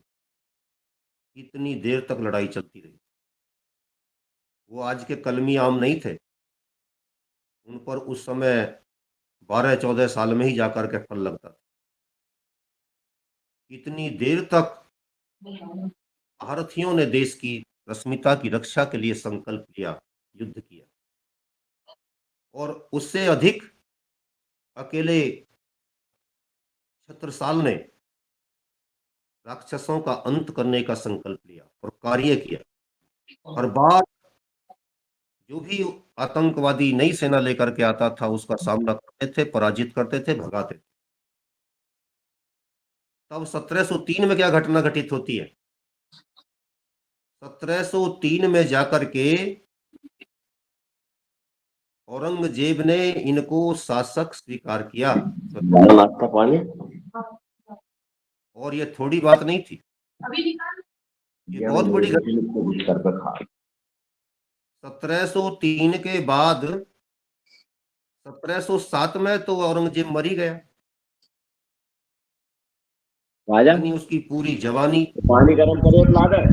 इतनी देर तक लड़ाई चलती रही। वो आज के कलमी आम नहीं थे, उन पर उस समय 12-14 साल में ही जाकर के फल लगता था। इतनी देर तक भारतीयों ने देश की अस्मिता की रक्षा के लिए संकल्प लिया, युद्ध किया, और उससे अधिक अकेले छत्रसाल ने राक्षसों का अंत करने का संकल्प लिया और कार्य किया। हर बार जो भी आतंकवादी नई सेना लेकर के आता था, उसका सामना करते थे, पराजित करते थे, भगाते थे। तब 1703 में क्या घटना घटित होती है? 1703 में जाकर के औरंगजेब ने इनको शासक स्वीकार किया। और ये थोड़ी बात नहीं थी, ये बहुत बड़ी घटना। 1703 के बाद 1707 में तो औरंगजेब मर ही गया। यानी उसकी पूरी जवानी पानी गर्म करो ला दे।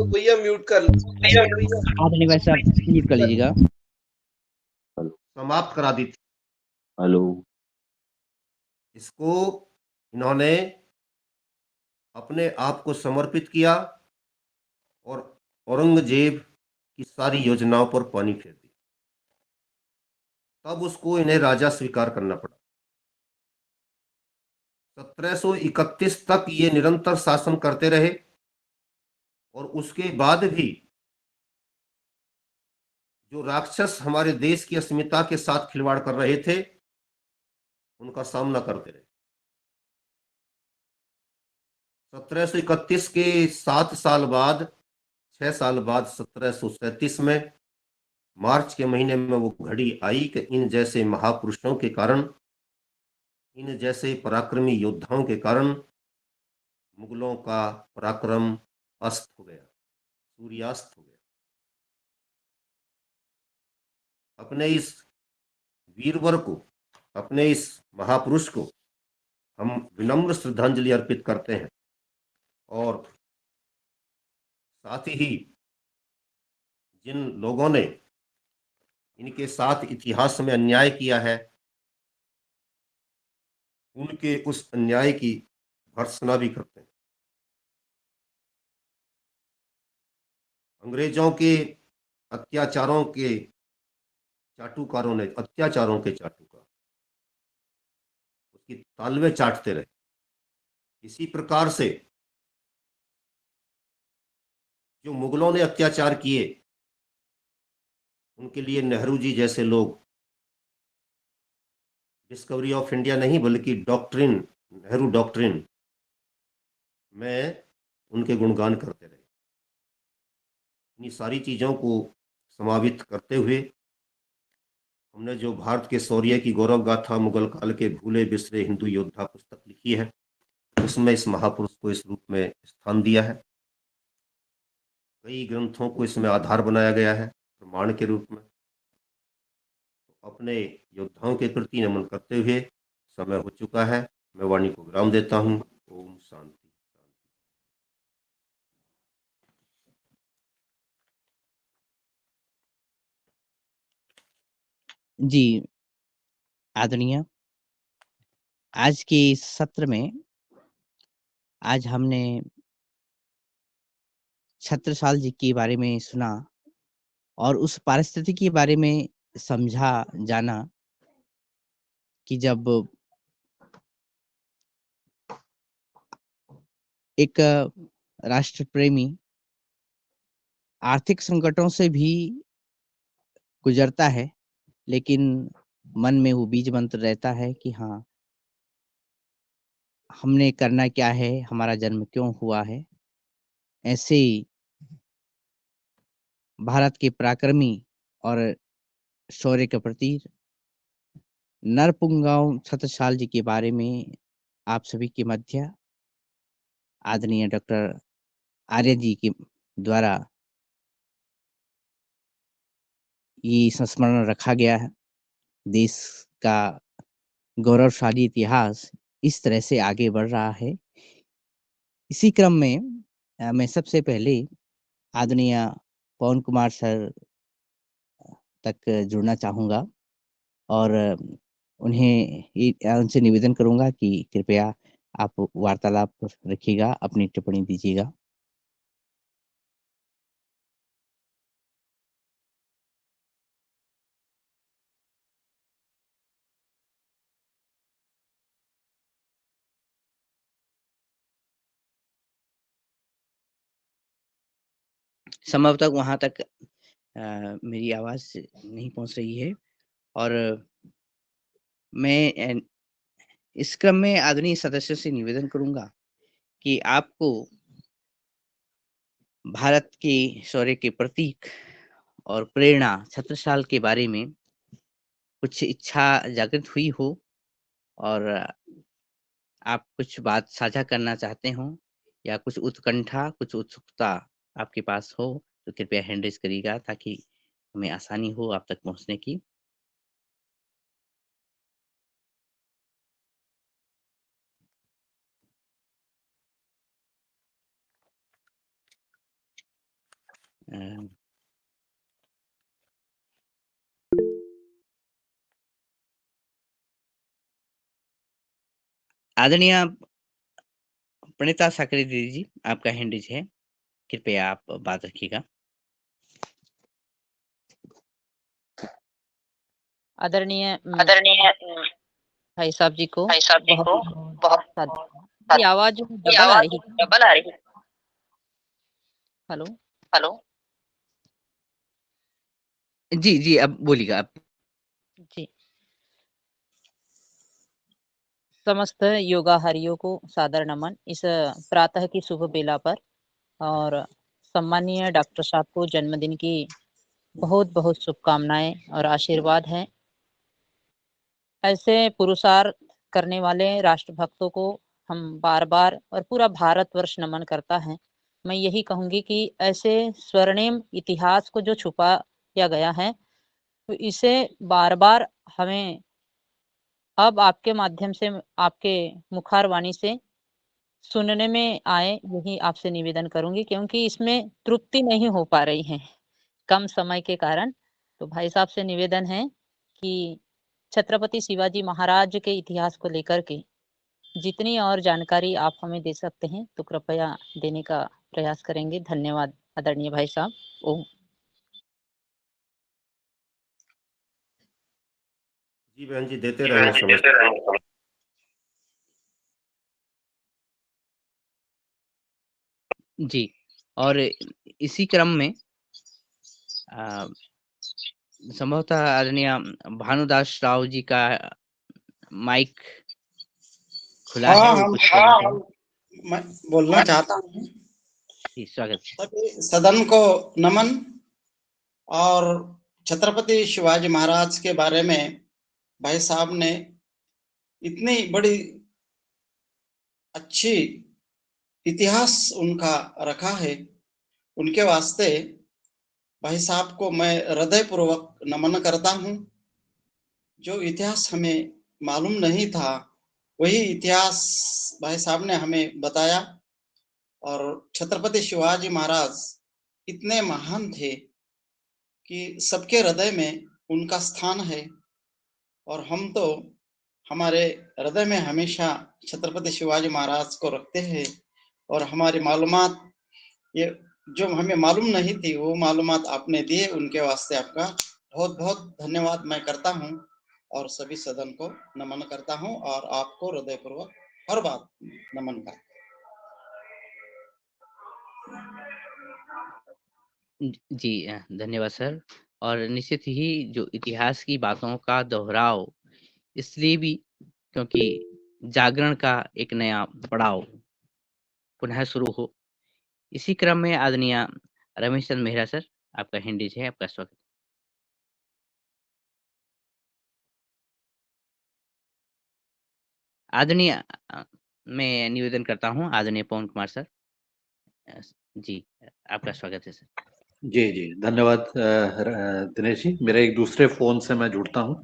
भैया म्यूट कर आदरणीय भाई साहब म्यूट कर लीजिएगा। समाप्त करा दी थी। हेलो, इसको इन्होंने अपने आप को समर्पित किया और औरंगजेब की सारी योजनाओं पर पानी फेर दिया। तब उसको इन्हें राजा स्वीकार करना पड़ा। 1731 तक ये निरंतर शासन करते रहे और उसके बाद भी जो राक्षस हमारे देश की अस्मिता के साथ खिलवाड़ कर रहे थे, उनका सामना करते रहे। 1731 के 7 साल बाद, 6 साल बाद 1737 में मार्च के महीने में वो घड़ी आई कि इन जैसे महापुरुषों के कारण, इन जैसे पराक्रमी योद्धाओं के कारण मुगलों का पराक्रम अस्त हो गया, सूर्यास्त हो गया। अपने इस वीरवर को, अपने इस महापुरुष को हम विनम्र श्रद्धांजलि अर्पित करते हैं और साथ ही जिन लोगों ने इनके साथ इतिहास में अन्याय किया है, उनके उस अन्याय की भर्त्सना भी करते हैं। अंग्रेजों के अत्याचारों के चाटुकारों ने, अत्याचारों के चाटुकार उसकी तालवे चाटते रहे। इसी प्रकार से जो मुगलों ने अत्याचार किए, उनके लिए नेहरू जी जैसे लोग डिस्कवरी ऑफ इंडिया नहीं बल्कि डॉक्ट्रिन, नेहरू डॉक्ट्रिन में उनके गुणगान करते रहे। इन्हीं सारी चीजों को समावित करते हुए हमने जो भारत के शौर्य की गौरव गाथा, मुगल काल के भूले बिसरे हिंदू योद्धा पुस्तक लिखी है, उसमें इस महापुरुष को इस रूप में स्थान दिया है। कई ग्रंथों को इसमें आधार बनाया गया है प्रमाण के रूप में। अपने योद्धाओं के प्रति नमन करते हुए समय हो चुका है, मैं वाणी को विराम देता हूँ। ओम शांति। जी, आदरणीय, आज के इस सत्र में आज हमने छत्रसाल जी के बारे में सुना और उस परिस्थिति के बारे में समझा, जाना कि जब एक राष्ट्र प्रेमी आर्थिक संकटों से भी गुजरता है, लेकिन मन में वो बीज मंत्र रहता है कि हाँ, हमने करना क्या है, हमारा जन्म क्यों हुआ है। ऐसे ही भारत के पराक्रमी और शौर्य के प्रति नरपुंगव छत्रसाल जी के बारे में आप सभी के मध्य आदरणीय डॉक्टर आर्य जी के द्वारा ये संस्मरण रखा गया है। देश का गौरवशाली इतिहास इस तरह से आगे बढ़ रहा है। इसी क्रम में मैं सबसे पहले आदरणीय पवन कुमार सर तक जुड़ना चाहूँगा और उनसे निवेदन करूँगा कि कृपया आप वार्तालाप रखिएगा, अपनी टिप्पणी दीजिएगा। संभवतः वहाँ तक मेरी आवाज़ नहीं पहुँच रही है और मैं इस क्रम में आदरणीय सदस्यों से निवेदन करूँगा कि आपको भारत के शौर्य के प्रतीक और प्रेरणा छत्रसाल के बारे में कुछ इच्छा जागृत हुई हो और आप कुछ बात साझा करना चाहते हो या कुछ उत्कंठा, कुछ उत्सुकता आपके पास हो, तो कृपया हैंड रेज़ करिएगा ताकि हमें आसानी हो आप तक पहुँचने की। अ आदरणीय प्रणीता साकरे दीदी जी, आपका हैंड रेज़ है। कृपया आप बात रखिएगा। आदरणीय आदरणीय भाई साहब जी को भाई साहब जी को बहुत बहुत ये आवाज़ जो है ये डबल आ आवाज़ रही है। डबल आ रही है। हेलो? हेलो? जी, जी, अब बोलिएगा आप। जी। समस्त योगाहारियों को सादर नमन इस प्रातः की शुभ बेला पर और सम्मानीय डॉक्टर साहब को जन्मदिन की बहुत-बहुत शुभकामनाएँ और आशीर्वाद हैं। ऐसे पुरुषार्थ करने वाले राष्ट्रभक्तों को हम बार-बार और पूरा भारतवर्ष नमन करता है। मैं यही कहूँगी कि ऐसे स्वर्णिम इतिहास को जो छुपाया गया है, तो इसे बार-बार हमें अब आपके माध्यम से आपके मुखार वाणी से सुनने में आए, यही आपसे निवेदन करूँगी क्योंकि इसमें तृप्ति नहीं हो पा रही है, कम समय के कारण। तो भाई साहब से निवेदन है कि छत्रपति शिवाजी महाराज के इतिहास को लेकर के जितनी और जानकारी आप हमें दे सकते हैं, तो कृपया देने का प्रयास करेंगे। धन्यवाद आदरणीय भाई साहब। ओम। जी बहन जी, देते रहेंगे समय। जी, और इसी क्रम में संभवतः आदरणीय भानुदास राव जी का माइक खुला है, वो कुछ कहना चाहें? मैं बोलना चाहता हूँ। जी, स्वागत है। सभी सदन को नमन और छत्रपति शिवाजी महाराज के बारे में भाई साहब ने इतनी बड़ी अच्छी इतिहास उनका रखा है, उनके वास्ते भाई साहब को मैं हृदयपूर्वक नमन करता हूँ। जो इतिहास हमें मालूम नहीं था, वही इतिहास भाई साहब ने हमें बताया और छत्रपति शिवाजी महाराज इतने महान थे कि सबके हृदय में उनका स्थान है। और हम तो हमारे हृदय में हमेशा छत्रपति शिवाजी महाराज को रखते हैं और हमारी मालूमात ये जो हमें मालूम नहीं थी वो मालूमात आपने दिए, उनके वास्ते आपका बहुत बहुत धन्यवाद मैं करता हूँ और सभी सदन को नमन करता हूँ और आपको हृदयपूर्वक हर बात नमन करता जी धन्यवाद सर। और निश्चित ही जो इतिहास की बातों का दोहराव इसलिए भी क्योंकि जागरण का एक नया पड़ाव पुनः शुरू हो। इसी क्रम में आदरणीय रमेश चंद्र मेहरा सर, आपका हैंडीज है, आपका स्वागत। आदरणीय मैं निवेदन करता हूँ आदरणीय पवन कुमार सर। जी आपका स्वागत है सर। जी जी धन्यवाद दिनेश जी। मेरे एक दूसरे फोन से मैं जुड़ता हूँ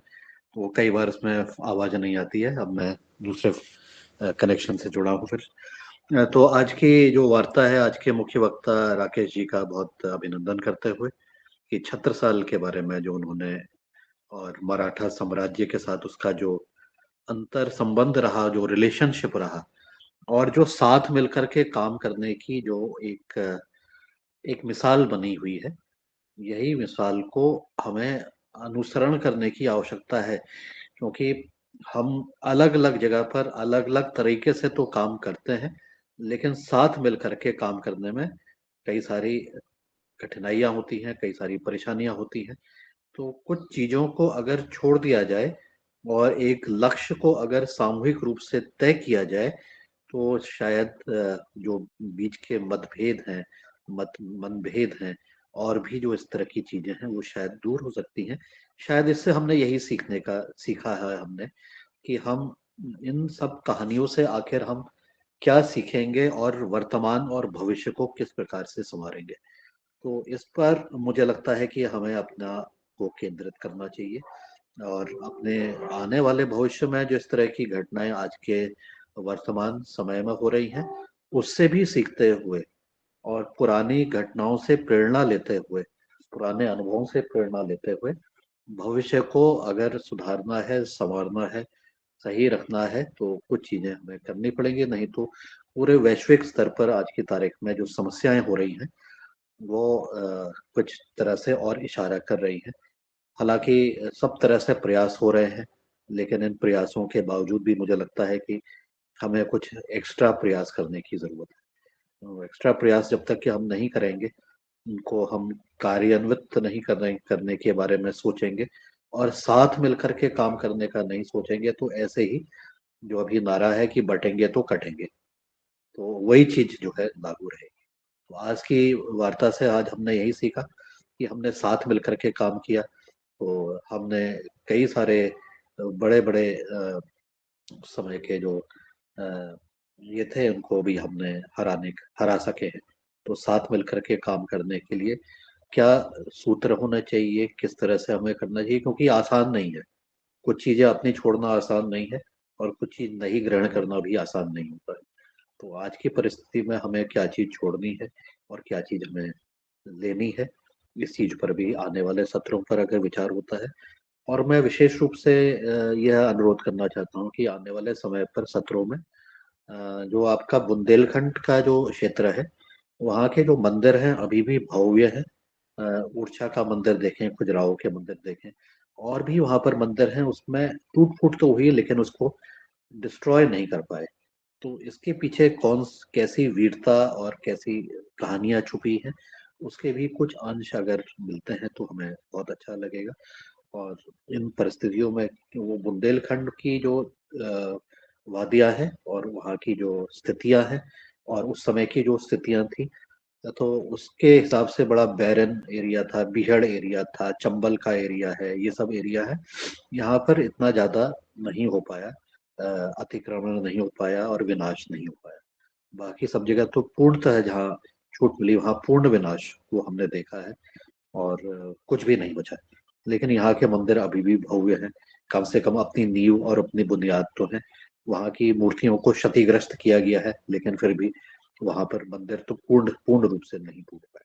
तो कई बार इसमें आवाज नहीं आती है। अब मैं दूसरे कनेक्शन से जुड़ा हूँ फिर। तो आज की जो वार्ता है, आज के मुख्य वक्ता राकेश जी का बहुत अभिनंदन करते हुए कि छत्रसाल के बारे में जो उन्होंने और मराठा साम्राज्य के साथ उसका जो अंतर संबंध रहा, जो रिलेशनशिप रहा और जो साथ मिलकर के काम करने की जो एक मिसाल बनी हुई है, यही मिसाल को हमें अनुसरण करने की आवश्यकता है। क्योंकि हम अलग अलग जगह पर अलग अलग तरीके से तो काम करते हैं, लेकिन साथ मिल करके काम करने में कई सारी कठिनाइयां होती हैं, कई सारी परेशानियां होती हैं। तो कुछ चीजों को अगर छोड़ दिया जाए और एक लक्ष्य को अगर सामूहिक रूप से तय किया जाए तो शायद जो बीच के मतभेद हैं, मनभेद हैं और भी जो इस तरह की चीजें हैं वो शायद दूर हो सकती हैं। शायद इससे हमने यही सीखा है हमने कि हम इन सब कहानियों से आखिर हम क्या सीखेंगे और वर्तमान और भविष्य को किस प्रकार से संवारेंगे। तो इस पर मुझे लगता है कि हमें अपना को केंद्रित करना चाहिए और अपने आने वाले भविष्य में जो इस तरह की घटनाएं आज के वर्तमान समय में हो रही हैं उससे भी सीखते हुए और पुरानी घटनाओं से प्रेरणा लेते हुए, पुराने अनुभवों से प्रेरणा लेते हुए भविष्य को अगर सुधारना है, संवारना है, सही रखना है तो कुछ चीजें हमें करनी पड़ेंगी। नहीं तो पूरे वैश्विक स्तर पर आज की तारीख में जो समस्याएं हो रही हैं वो कुछ तरह से और इशारा कर रही हैं। हालांकि सब तरह से प्रयास हो रहे हैं, लेकिन इन प्रयासों के बावजूद भी मुझे लगता है कि हमें कुछ एक्स्ट्रा प्रयास करने की जरूरत है। एक्स्ट्रा प्रयास जब तक कि हम नहीं करेंगे, उनको हम कार्यान्वित नहीं करने के बारे में सोचेंगे और साथ मिलकर के काम करने का नहीं सोचेंगे तो ऐसे ही जो अभी नारा है कि बटेंगे तो कटेंगे, तो वही चीज जो है लागू रहेगी। तो आज की वार्ता से आज हमने यही सीखा कि हमने साथ मिलकर के काम किया तो हमने कई सारे बड़े बड़े समय के जो ये थे उनको भी हमने हरा सके हैं। तो साथ मिलकर के काम करने के लिए क्या सूत्र होना चाहिए, किस तरह से हमें करना चाहिए, क्योंकि आसान नहीं है। कुछ चीजें अपनी छोड़ना आसान नहीं है और कुछ चीज नहीं ग्रहण करना भी आसान नहीं होता है। तो आज की परिस्थिति में हमें क्या चीज छोड़नी है और क्या चीज हमें लेनी है, इस चीज पर भी आने वाले सत्रों पर अगर विचार होता है। और मैं विशेष रूप से यह अनुरोध करना चाहता हूँ कि आने वाले समय पर सत्रों में जो आपका बुंदेलखंड का जो क्षेत्र है, वहाँ के जो मंदिर हैं अभी भी भव्य हैं। ऊर्छा का मंदिर देखें, खजुराहो के मंदिर देखें, और भी वहाँ पर मंदिर हैं, उसमें टूट फूट तो हुई लेकिन उसको डिस्ट्रॉय नहीं कर पाए। तो इसके पीछे कैसी वीरता और कैसी कहानियां छुपी हैं, उसके भी कुछ अंश अगर मिलते हैं तो हमें बहुत अच्छा लगेगा। और इन परिस्थितियों में वो बुंदेलखंड की जो वादियां हैं और वहाँ की जो स्थितियां हैं और उस समय की जो स्थितियां थी, तो उसके हिसाब से बड़ा बैरन एरिया था, बीहड़ एरिया था, चंबल का एरिया है, ये सब एरिया है। यहाँ पर इतना ज्यादा नहीं हो पाया, अतिक्रमण नहीं हो पाया और विनाश नहीं हो पाया। बाकी सब जगह तो पूर्णतः जहाँ छूट मिली वहाँ पूर्ण विनाश वो हमने देखा है और कुछ भी नहीं बचा। लेकिन यहाँ के मंदिर अभी भी भव्य हैं, कम से कम अपनी नींव और अपनी बुनियाद तो है। वहाँ की मूर्तियों को क्षतिग्रस्त किया गया है लेकिन फिर भी वहाँ पर मंदिर तो पूर्ण रूप से नहीं टूट पाए।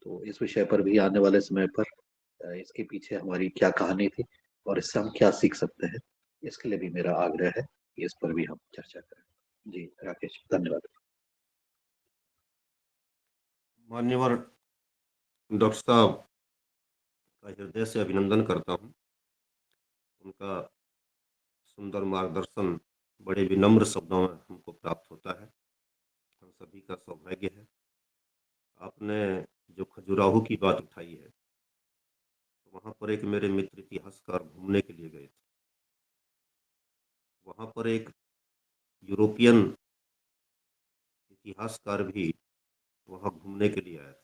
तो इस विषय पर भी आने वाले समय पर इसके पीछे हमारी क्या कहानी थी और इससे हम क्या सीख सकते हैं, इसके लिए भी मेरा आग्रह है कि इस पर भी हम चर्चा करें। जी राकेश, धन्यवाद। मान्यवर डॉक्टर साहब का हृदय से अभिनंदन करता हूँ। उनका सुंदर मार्गदर्शन बड़े विनम्र शब्दों में हमको प्राप्त होता है। हम सभी का सौभाग्य है। आपने जो खजुराहो की बात उठाई है, तो वहाँ पर एक मेरे मित्र इतिहासकार घूमने के लिए गए थे। वहाँ पर एक यूरोपियन इतिहासकार भी वहाँ घूमने के लिए आया था।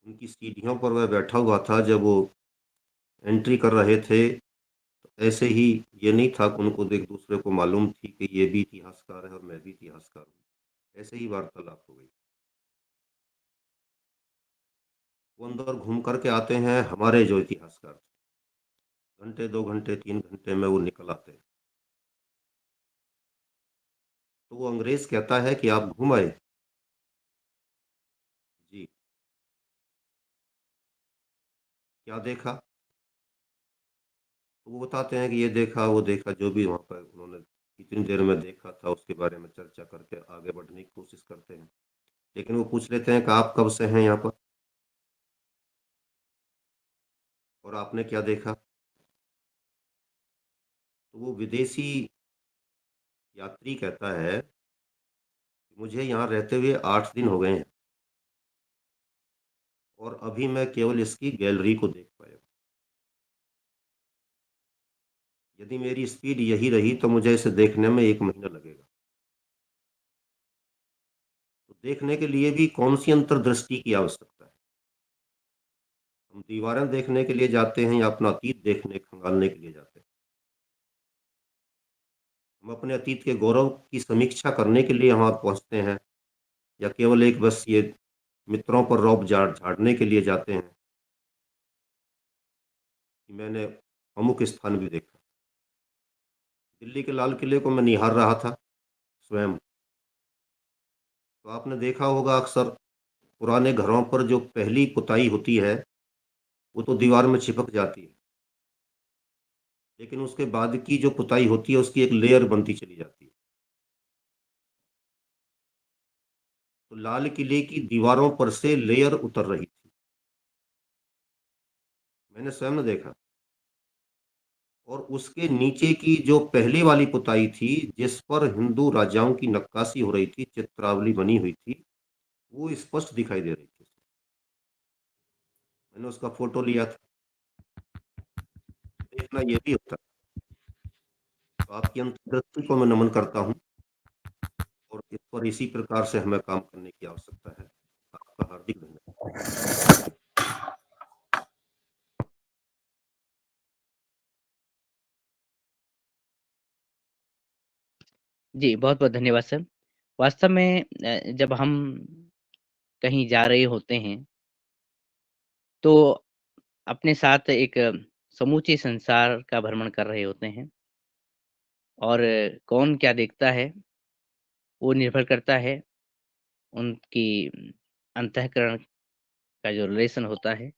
उनकी सीढ़ियों पर वह बैठा हुआ था। जब वो एंट्री कर रहे थे, तो ऐसे ही ये नहीं था कि उनको एक दूसरे को मालूम थी कि ये भी इतिहासकार है और मैं भी इतिहासकार हूँ। ऐसे ही वार्तालाप हो गई। वो अंदर घूम करके आते हैं, हमारे जो इतिहासकार थे, घंटे 2 घंटे 3 घंटे में वो निकल आते हैं। तो वो अंग्रेज कहता है कि आप घूम आए? जी। क्या देखा? तो वो बताते हैं कि ये देखा, वो देखा, जो भी वहाँ पर उन्होंने कितनी देर में देखा था उसके बारे में चर्चा करके आगे बढ़ने की कोशिश करते हैं। लेकिन वो पूछ लेते हैं कि आप कब से हैं यहाँ पर? और आपने क्या देखा? तो वो विदेशी यात्री कहता है, मुझे यहाँ रहते हुए 8 दिन हो गए हैं और अभी मैं केवल इसकी गैलरी को देख पाया। यदि मेरी स्पीड यही रही तो मुझे इसे देखने में 1 महीना लगेगा। तो देखने के लिए भी कौन-सी अंतर्दृष्टि की आवश्यकता है? हम दीवारें देखने के लिए जाते हैं या अपना अतीत देखने खंगालने के लिए जाते हैं? हम अपने अतीत के गौरव की समीक्षा करने के लिए वहाँ पहुँचते हैं या केवल एक बस ये मित्रों पर रौब झाड़ने के लिए जाते हैं कि मैंने अमुक स्थान भी देखा। दिल्ली के लाल किले को मैं निहार रहा था स्वयं। तो आपने देखा होगा अक्सर पुराने घरों पर जो पहली पुताई होती है, वो तो दीवार में चिपक जाती है। लेकिन उसके बाद की जो पुताई होती है, उसकी एक लेयर बनती चली जाती है। तो लाल किले की दीवारों पर से लेयर उतर रही थी। मैंने स्वयं देखा। और उसके नीचे की जो पहले वाली पुताई थी, जिस पर हिंदू राजाओं की नक्काशी हो रही थी, चित्रावली बनी हुई थी, वो स्पष्ट दिखाई दे रही थी। मैंने उसका फोटो लिया था। देखना ये भी होता है। तो आपकी अंतर्दृष्टि को मैं नमन करता हूँ और इस पर इसी प्रकार से हमें काम करने की आवश्यकता है। आपका हार्दिक धन्यवाद। जी, बहुत-बहुत धन्यवाद सर। वास्तव में जब हम कहीं जा रहे होते हैं तो अपने साथ एक समूचे संसार का भ्रमण कर रहे होते हैं और कौन क्या देखता है, वो निर्भर करता है उनकी अंतःकरण का जो रिलेशन होता है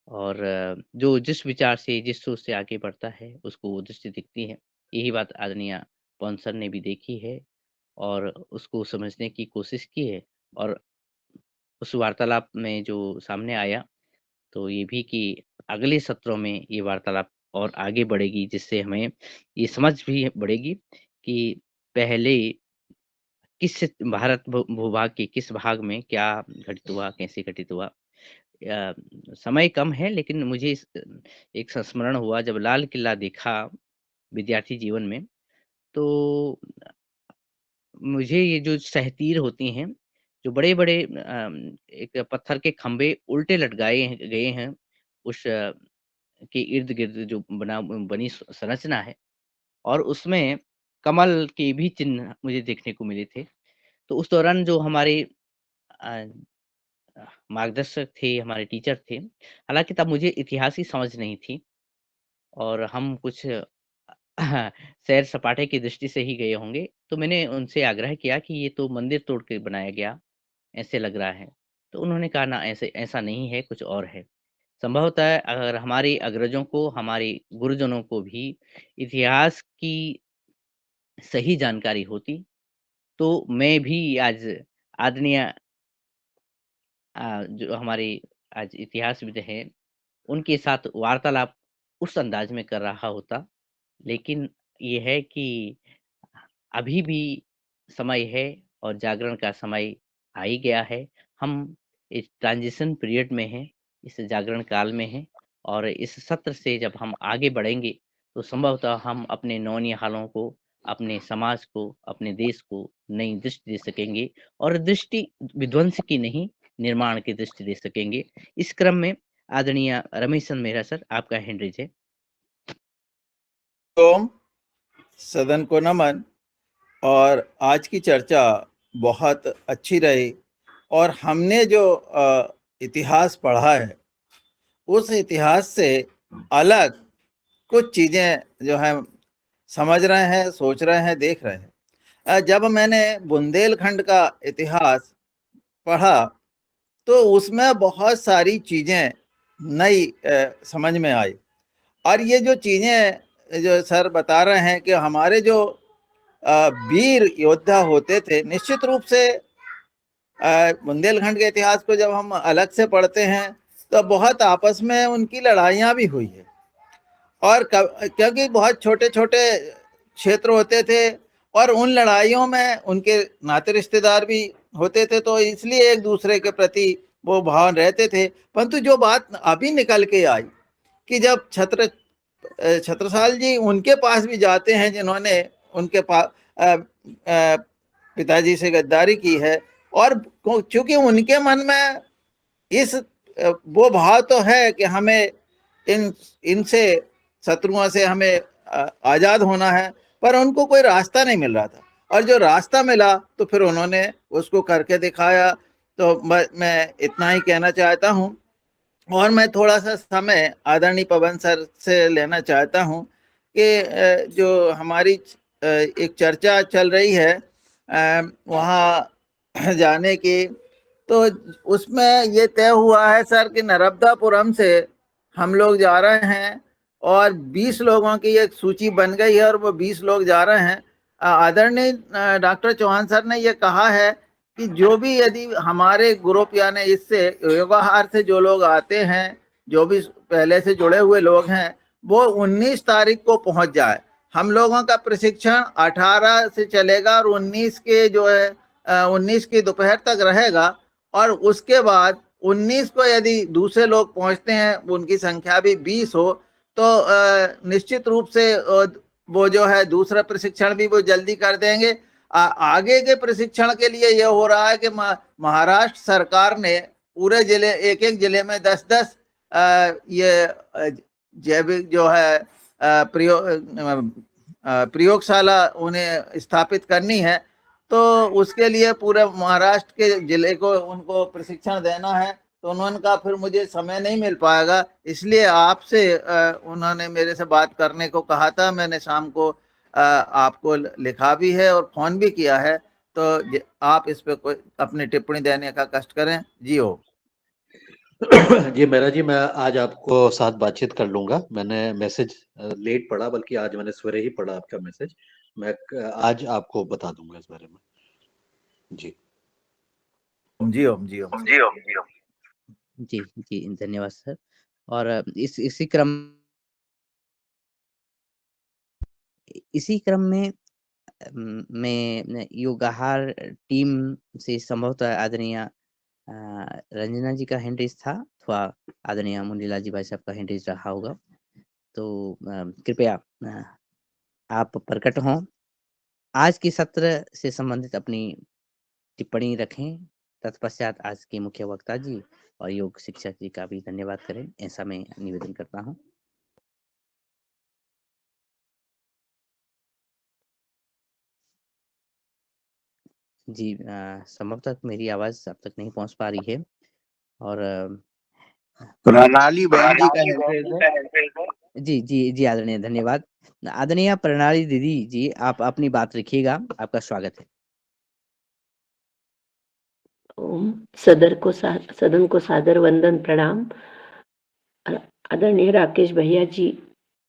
और जो जिस विचार से, जिस सोच से आगे बढ़ता है, उसको वो दृष्टि दिखती है। यही बात आदरणीय पवन सर ने भी देखी है और उसको समझने की कोशिश की है और उस वार्तालाप में जो सामने आया, तो ये भी कि अगले सत्रों में ये वार्तालाप और आगे बढ़ेगी, जिससे हमें ये समझ भी बढ़ेगी कि पहले किस भारत भूभाग के किस भाग में क्या घटित हुआ, कैसे घटित हुआ। समय कम है लेकिन मुझे एक संस्मरण हुआ जब लाल किला देखा विद्यार्थी जीवन में, तो मुझे ये जो सहतीर होती हैं, जो बड़े-बड़े एक पत्थर के खंभे उल्टे लटकाए गए हैं, उस के इर्द-गिर्द जो बनी संरचना है और उसमें कमल के भी चिन्ह मुझे देखने को मिले थे। तो उस दौरान जो हमारे अ मार्गदर्शक थे, हमारे टीचर थे, हालाँकि तब मुझे इतिहास की समझ नहीं थी और हम कुछ सैर-सपाटे की दृष्टि से ही गए होंगे, तो मैंने उनसे आग्रह किया कि ये तो मंदिर तोड़ के बनाया गया, ऐसे लग रहा है। तो उन्होंने कहा ना ऐसा नहीं है, कुछ और है। संभवतः अगर हमारे अग्रजों को, हमारे गुरुजनों को भी इतिहास की सही जानकारी होती, तो मैं भी आज आदरणीय जो हमारे आज इतिहासविद हैं, उनके साथ वार्तालाप उस अंदाज में कर रहा होता। लेकिन ये है कि अभी भी समय है और जागरण का समय आ ही गया है। हम इस ट्रांजिशन पीरियड में हैं, इस जागरण काल में हैं और इस सत्र से जब हम आगे बढ़ेंगे, तो संभवतः हम अपने नौनिहालों को, अपने समाज को, अपने देश को नई दृष्टि दे सकेंगे और दृष्टि विध्वंस की नहीं, निर्माण की दृष्टि दे सकेंगे। इस क्रम में आदरणीय रमेश चंद्र मेहरा सर, आपका हैंड रेज़ है। ओम, सदन को नमन। और आज की चर्चा बहुत अच्छी रही और हमने जो इतिहास पढ़ा है, उस इतिहास से अलग कुछ चीज़ें जो है समझ रहे हैं, सोच रहे हैं, देख रहे हैं। जब मैंने बुंदेलखंड का इतिहास पढ़ा तो उसमें बहुत सारी चीज़ें नई समझ में आई। और ये जो चीज़ें जो सर बता रहे हैं कि हमारे जो वीर योद्धा होते थे, निश्चित रूप से बुंदेलखंड के इतिहास को जब हम अलग से पढ़ते हैं तो बहुत आपस में उनकी लड़ाइयाँ भी हुई है। और क्योंकि बहुत छोटे छोटे क्षेत्र होते थे और उन लड़ाइयों में उनके नाते रिश्तेदार भी होते थे, तो इसलिए एक दूसरे के प्रति वो भाव रहते थे। परंतु जो बात अभी निकल के आई कि जब छत्रसाल जी उनके पास भी जाते हैं जिन्होंने उनके पिताजी से गद्दारी की है, और चूंकि उनके मन में इस वो भाव तो है कि हमें इनसे शत्रुओं से हमें आज़ाद होना है, पर उनको कोई रास्ता नहीं मिल रहा था। और जो रास्ता मिला तो फिर उन्होंने उसको करके दिखाया। तो मैं इतना ही कहना चाहता हूँ और मैं थोड़ा सा समय आदरणीय पवन सर से लेना चाहता हूँ कि जो हमारी एक चर्चा चल रही है वहाँ जाने की, तो उसमें ये तय हुआ है सर कि नर्मदापुरम से हम लोग जा रहे हैं और 20 लोगों की एक सूची बन गई है और वो 20 लोग जा रहे हैं। आदरणीय डॉक्टर चौहान सर ने ये कहा है कि जो भी यदि हमारे ग्रुप यानी इससे योगाहार से जो लोग आते हैं, जो भी पहले से जुड़े हुए लोग हैं, वो 19 तारीख को पहुंच जाए। हम लोगों का प्रशिक्षण 18 से चलेगा और 19 के जो है 19 की दोपहर तक रहेगा। और उसके बाद 19 को यदि दूसरे लोग पहुंचते हैं, उनकी संख्या भी 20 हो, तो निश्चित रूप से वो जो है दूसरा प्रशिक्षण भी वो जल्दी कर देंगे। आगे के प्रशिक्षण के लिए यह हो रहा है कि महाराष्ट्र सरकार ने पूरे जिले, एक एक जिले में 10-10 ये जैविक जो है प्रयोगशाला उन्हें स्थापित करनी है। तो उसके लिए पूरे महाराष्ट्र के जिले को उनको प्रशिक्षण देना है। तो उन्होंने कहा फिर मुझे समय नहीं मिल पाएगा, इसलिए आपसे उन्होंने मेरे से बात करने को कहा था। मैंने शाम को आपको लिखा भी है और फोन भी किया है, तो आप इस पे कोई अपनी टिप्पणी देने का कष्ट करें। जी हो। जी मेरा जी, मैं आज आपको साथ बातचीत कर लूंगा। मैंने मैसेज लेट पढ़ा, बल्कि आज मैंने सवेरे ही पढ़ा आपका मैसेज। मैं आज आपको बता दूंगा इस बारे में। जी जी ओम, जी ओम, जी ओम, जी ओम। जी जी, धन्यवाद सर। और इसी क्रम में मैं योगाहार टीम से संभवतः आदरणीय रंजना जी का हैंड रेज़ था, अथवा आदरणीय मुंडीलाल जी भाई साहब का हैंड रेज़ रहा होगा। तो कृपया आप प्रकट हों, आज के सत्र से संबंधित अपनी टिप्पणी रखें। तत्पश्चात आज के मुख्य वक्ता जी और योग शिक्षक जी का भी धन्यवाद करें, ऐसा मैं निवेदन करता हूं। जी संभवतः मेरी आवाज अब तक नहीं पहुंच पा रही है। और प्रणाली बहन जी का हैंड रेज़ है। जी जी जी आदरणीय, धन्यवाद। आदरणीय प्रणाली दीदी जी, आप अपनी बात रखिएगा, आपका स्वागत है। ओम, सदन को सादर वंदन प्रणाम। आदरणीय राकेश भैया जी,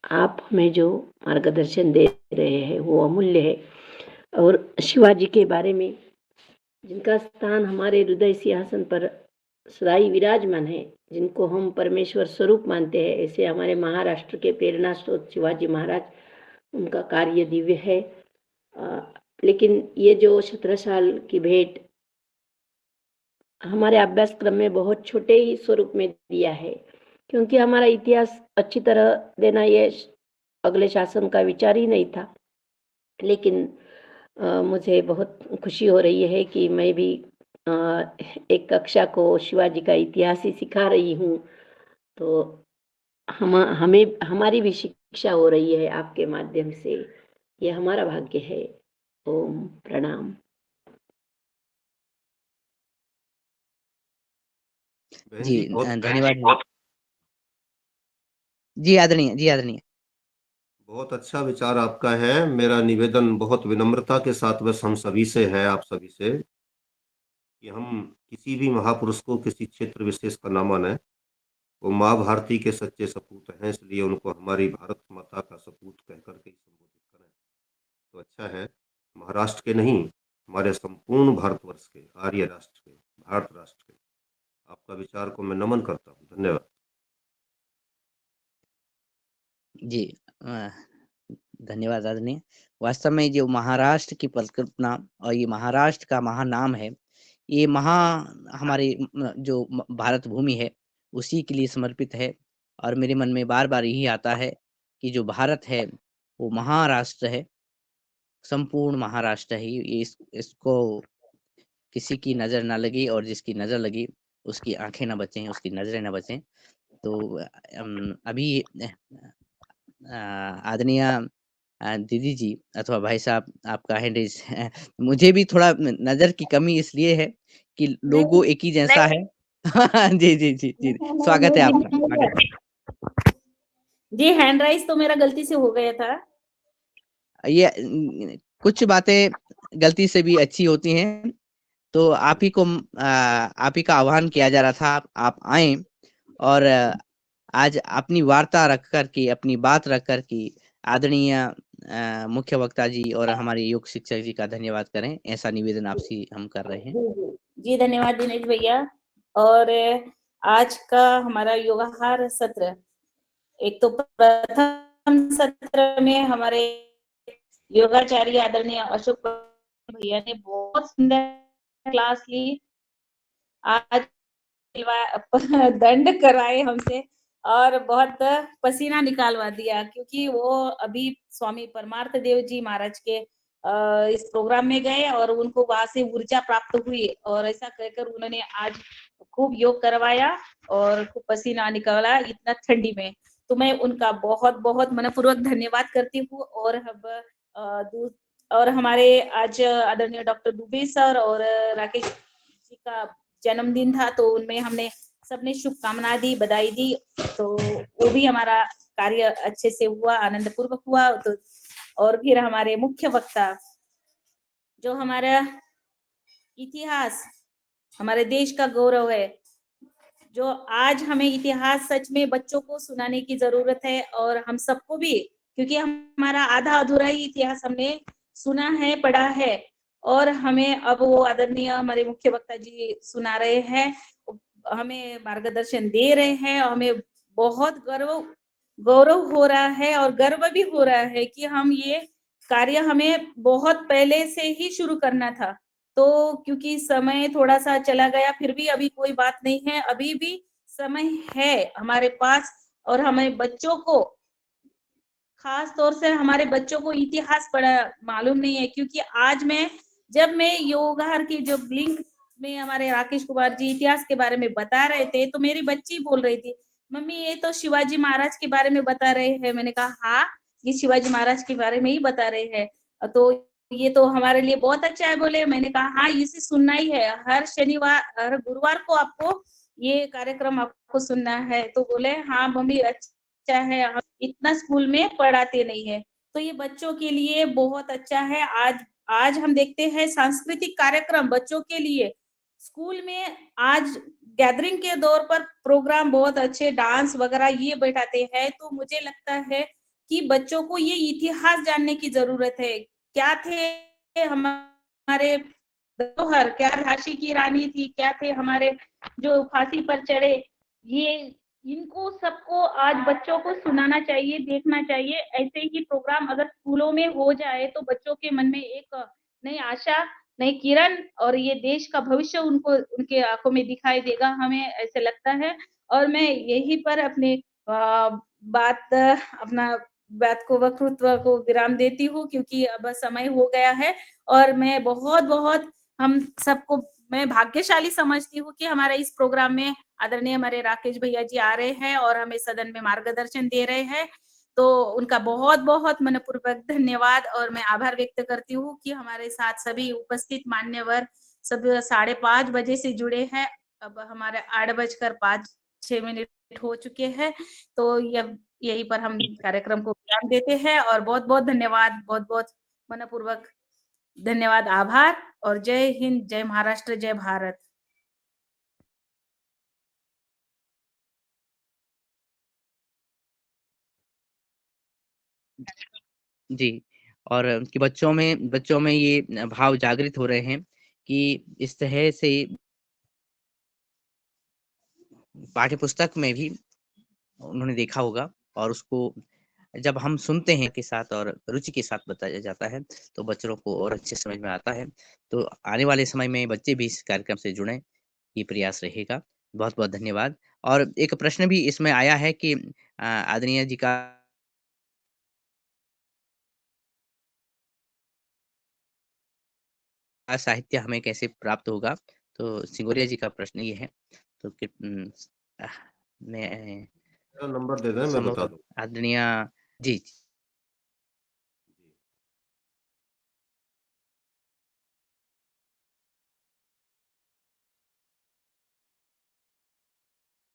आप हमें जो मार्गदर्शन दे रहे हैं वो अमूल्य है। और शिवाजी के बारे में, जिनका स्थान हमारे हृदय सिंहासन पर सदाई विराजमान है, जिनको हम परमेश्वर स्वरूप मानते हैं, ऐसे हमारे महाराष्ट्र के प्रेरणा स्रोत शिवाजी महाराज, उनका कार्य दिव्य है। लेकिन ये जो 17 साल की भेंट हमारे अभ्यासक्रम में बहुत छोटे ही स्वरूप में दिया है, क्योंकि हमारा इतिहास अच्छी तरह देना ये अगले शासन का विचार ही नहीं था। लेकिन मुझे बहुत खुशी हो रही है कि मैं भी एक कक्षा को शिवाजी का इतिहास ही सिखा रही हूँ, तो हमें हमारी भी शिक्षा हो रही है आपके माध्यम से। ये हमारा भाग्य है। ओम प्रणाम। बहन जी जी बहुत धन्यवाद। जी आदरणीय। बहुत अच्छा विचार आपका है। मेरा निवेदन बहुत विनम्रता के साथ बस हम सभी से है, आप सभी से, कि हम किसी भी महापुरुष को किसी क्षेत्र विशेष का ना माने। वो माँ भारती के सच्चे सपूत हैं, इसलिए उनको हमारी भारत माता का सपूत कह करके ही संबोधित करें तो अच्छा है। महाराष्ट्र के नहीं, हमारे संपूर्ण भारतवर्ष के, आर्य राष्ट्र के, भारत राष्ट्र के आपका विचार को मैं नमन करता हूँ। धन्यवाद। जी धन्यवाद आदरणीय। वास्तव में जो महाराष्ट्र की परिकल्पना और ये महाराष्ट्र का महानाम है, ये हमारे जो भारत भूमि है उसी के लिए समर्पित है। और मेरे मन में बार बार यही आता है कि जो भारत है वो महाराष्ट्र है, संपूर्ण महाराष्ट्र है। इसको किसी की नजर ना लगी, और जिसकी नजर लगी उसकी आंखें ना बचें, उसकी नजरें ना बचें। तो अभी आदरणीय दीदी जी अथवा भाई साहब, आपका हैंड रेज मुझे भी थोड़ा नजर की कमी इसलिए है कि लोगो एक ही जैसा है। जी स्वागत है आपका, स्वागत है। जी, हैंड राइज तो मेरा गलती से हो गया था। ये कुछ बातें गलती से भी अच्छी होती हैं, तो आप ही का आह्वान किया जा रहा था, आप आए और आज अपनी वार्ता रख कर के, अपनी बात रख कर के आदरणीय मुख्य वक्ता जी और हमारे योग शिक्षक जी का धन्यवाद करें, ऐसा निवेदन आपसे हम कर रहे हैं। जी धन्यवाद दिनेश भैया। और आज का हमारा योगाहार सत्र, एक तो प्रथम सत्र में हमारे योगाचार्य आदरणीय अशोक भैया ने बहुत सुंदर क्लास ली। आज दंड कराए हमसे और बहुत पसीना निकालवा दिया, क्योंकि वो अभी स्वामी परमार्थ देव जी महाराज के इस प्रोग्राम में गए और उनको वहां से ऊर्जा प्राप्त हुई, और ऐसा कहकर उन्होंने आज खूब योग करवाया और खूब पसीना निकाला इतना ठंडी में। तो मैं उनका बहुत बहुत मनपूर्वक धन्यवाद करती हूँ। और हमारे आज आदरणीय डॉक्टर दुबे सर और राकेश जी का जन्मदिन था, तो उनमें हमने सबने शुभकामना दी, बधाई दी, तो वो भी हमारा कार्य अच्छे से हुआ, आनंद पूर्वक हुआ। तो और फिर हमारे मुख्य वक्ता, जो हमारा इतिहास, हमारे देश का गौरव है, जो आज हमें इतिहास सच में बच्चों को सुनाने की जरूरत है, और हम सबको भी, क्योंकि हमारा आधा अधूरा ही इतिहास हमने सुना है, पढ़ा है, और हमें अब वो आदरणीय हमारे मुख्य वक्ता जी सुना रहे हैं, हमें मार्गदर्शन दे रहे हैं। हमें बहुत गौरव हो रहा है और गर्व भी हो रहा है कि हम ये कार्य हमें बहुत पहले से ही शुरू करना था। तो क्योंकि समय थोड़ा सा चला गया, फिर भी अभी कोई बात नहीं है, अभी भी समय है हमारे पास, और हमें बच्चों को, खास तौर से हमारे बच्चों को इतिहास बड़ा मालूम नहीं है। क्योंकि आज जब मैं योगाहार की जो लिंक में हमारे राकेश कुमार जी इतिहास के बारे में बता रहे थे, तो मेरी बच्ची बोल रही थी, मम्मी ये तो शिवाजी महाराज के बारे में बता रहे हैं। मैंने कहा हाँ, ये शिवाजी महाराज के बारे में ही बता रहे हैं, तो ये तो हमारे लिए बहुत अच्छा है। बोले, मैंने कहा हाँ, इसे सुनना ही है, हर शनिवार हर गुरुवार को आपको ये कार्यक्रम आपको सुनना है। तो बोले हाँ मम्मी अच्छा है, हम इतना स्कूल में पढ़ाते नहीं है, तो ये बच्चों के लिए बहुत अच्छा है। आज हम देखते हैं सांस्कृतिक कार्यक्रम बच्चों के लिए स्कूल में आज गैदरिंग के दौर पर प्रोग्राम बहुत अच्छे डांस वगैरह ये बैठाते हैं, तो मुझे लगता है कि बच्चों को ये इतिहास जानने की जरूरत है। क्या थे हमारे धरोहर, क्या झांसी की रानी थी, क्या थे हमारे जो फांसी पर चढ़े, ये इनको सबको आज बच्चों को सुनाना चाहिए, देखना चाहिए। ऐसे ही प्रोग्राम अगर स्कूलों में हो जाए तो बच्चों के मन में एक नई आशा, नई किरण और ये देश का भविष्य उनको उनके आंखों में दिखाई देगा, हमें ऐसे लगता है। और मैं यहीं पर अपने अपना बात को वक्तृत्व को विराम देती हूँ, क्योंकि अब समय हो गया है। और मैं बहुत बहुत हम सबको मैं भाग्यशाली समझती हूँ कि हमारे इस प्रोग्राम में आदरणीय हमारे राकेश भैया जी आ रहे हैं और हमें सदन में मार्गदर्शन दे रहे हैं। तो उनका बहुत बहुत मनपूर्वक धन्यवाद और मैं आभार व्यक्त करती हूँ कि हमारे साथ सभी उपस्थित मान्यवर सब 5:30 बजे से जुड़े हैं। अब हमारे 8:05 हो चुके हैं। तो यहीं पर हम कार्यक्रम को विराम देते हैं और बहुत बहुत धन्यवाद, बहुत बहुत मनपूर्वक धन्यवाद, आभार और जय हिंद, जय महाराष्ट्र, जय भारत। जी, और कि बच्चों में ये भाव जागृत हो रहे हैं कि इस तरह से पाठ्य पुस्तक में भी उन्होंने देखा होगा और उसको जब हम सुनते हैं के साथ और रुचि के साथ बताया जाता है, तो बच्चों को और अच्छे समझ में आता है। तो आने वाले समय में बच्चे भी इस कार्यक्रम से जुड़ें, ये प्रयास रहेगा। बहुत-बहुत धन्यवाद। और एक प्रश्न भी इसमें आया है कि आदरणीय जी का साहित्य हमें कैसे प्राप्त होगा? तो सिंगोरिया जी का प्रश्न ये है। तो मैं मेरा नंबर दे दें, मैं बता दूँ। आदरणीय जी।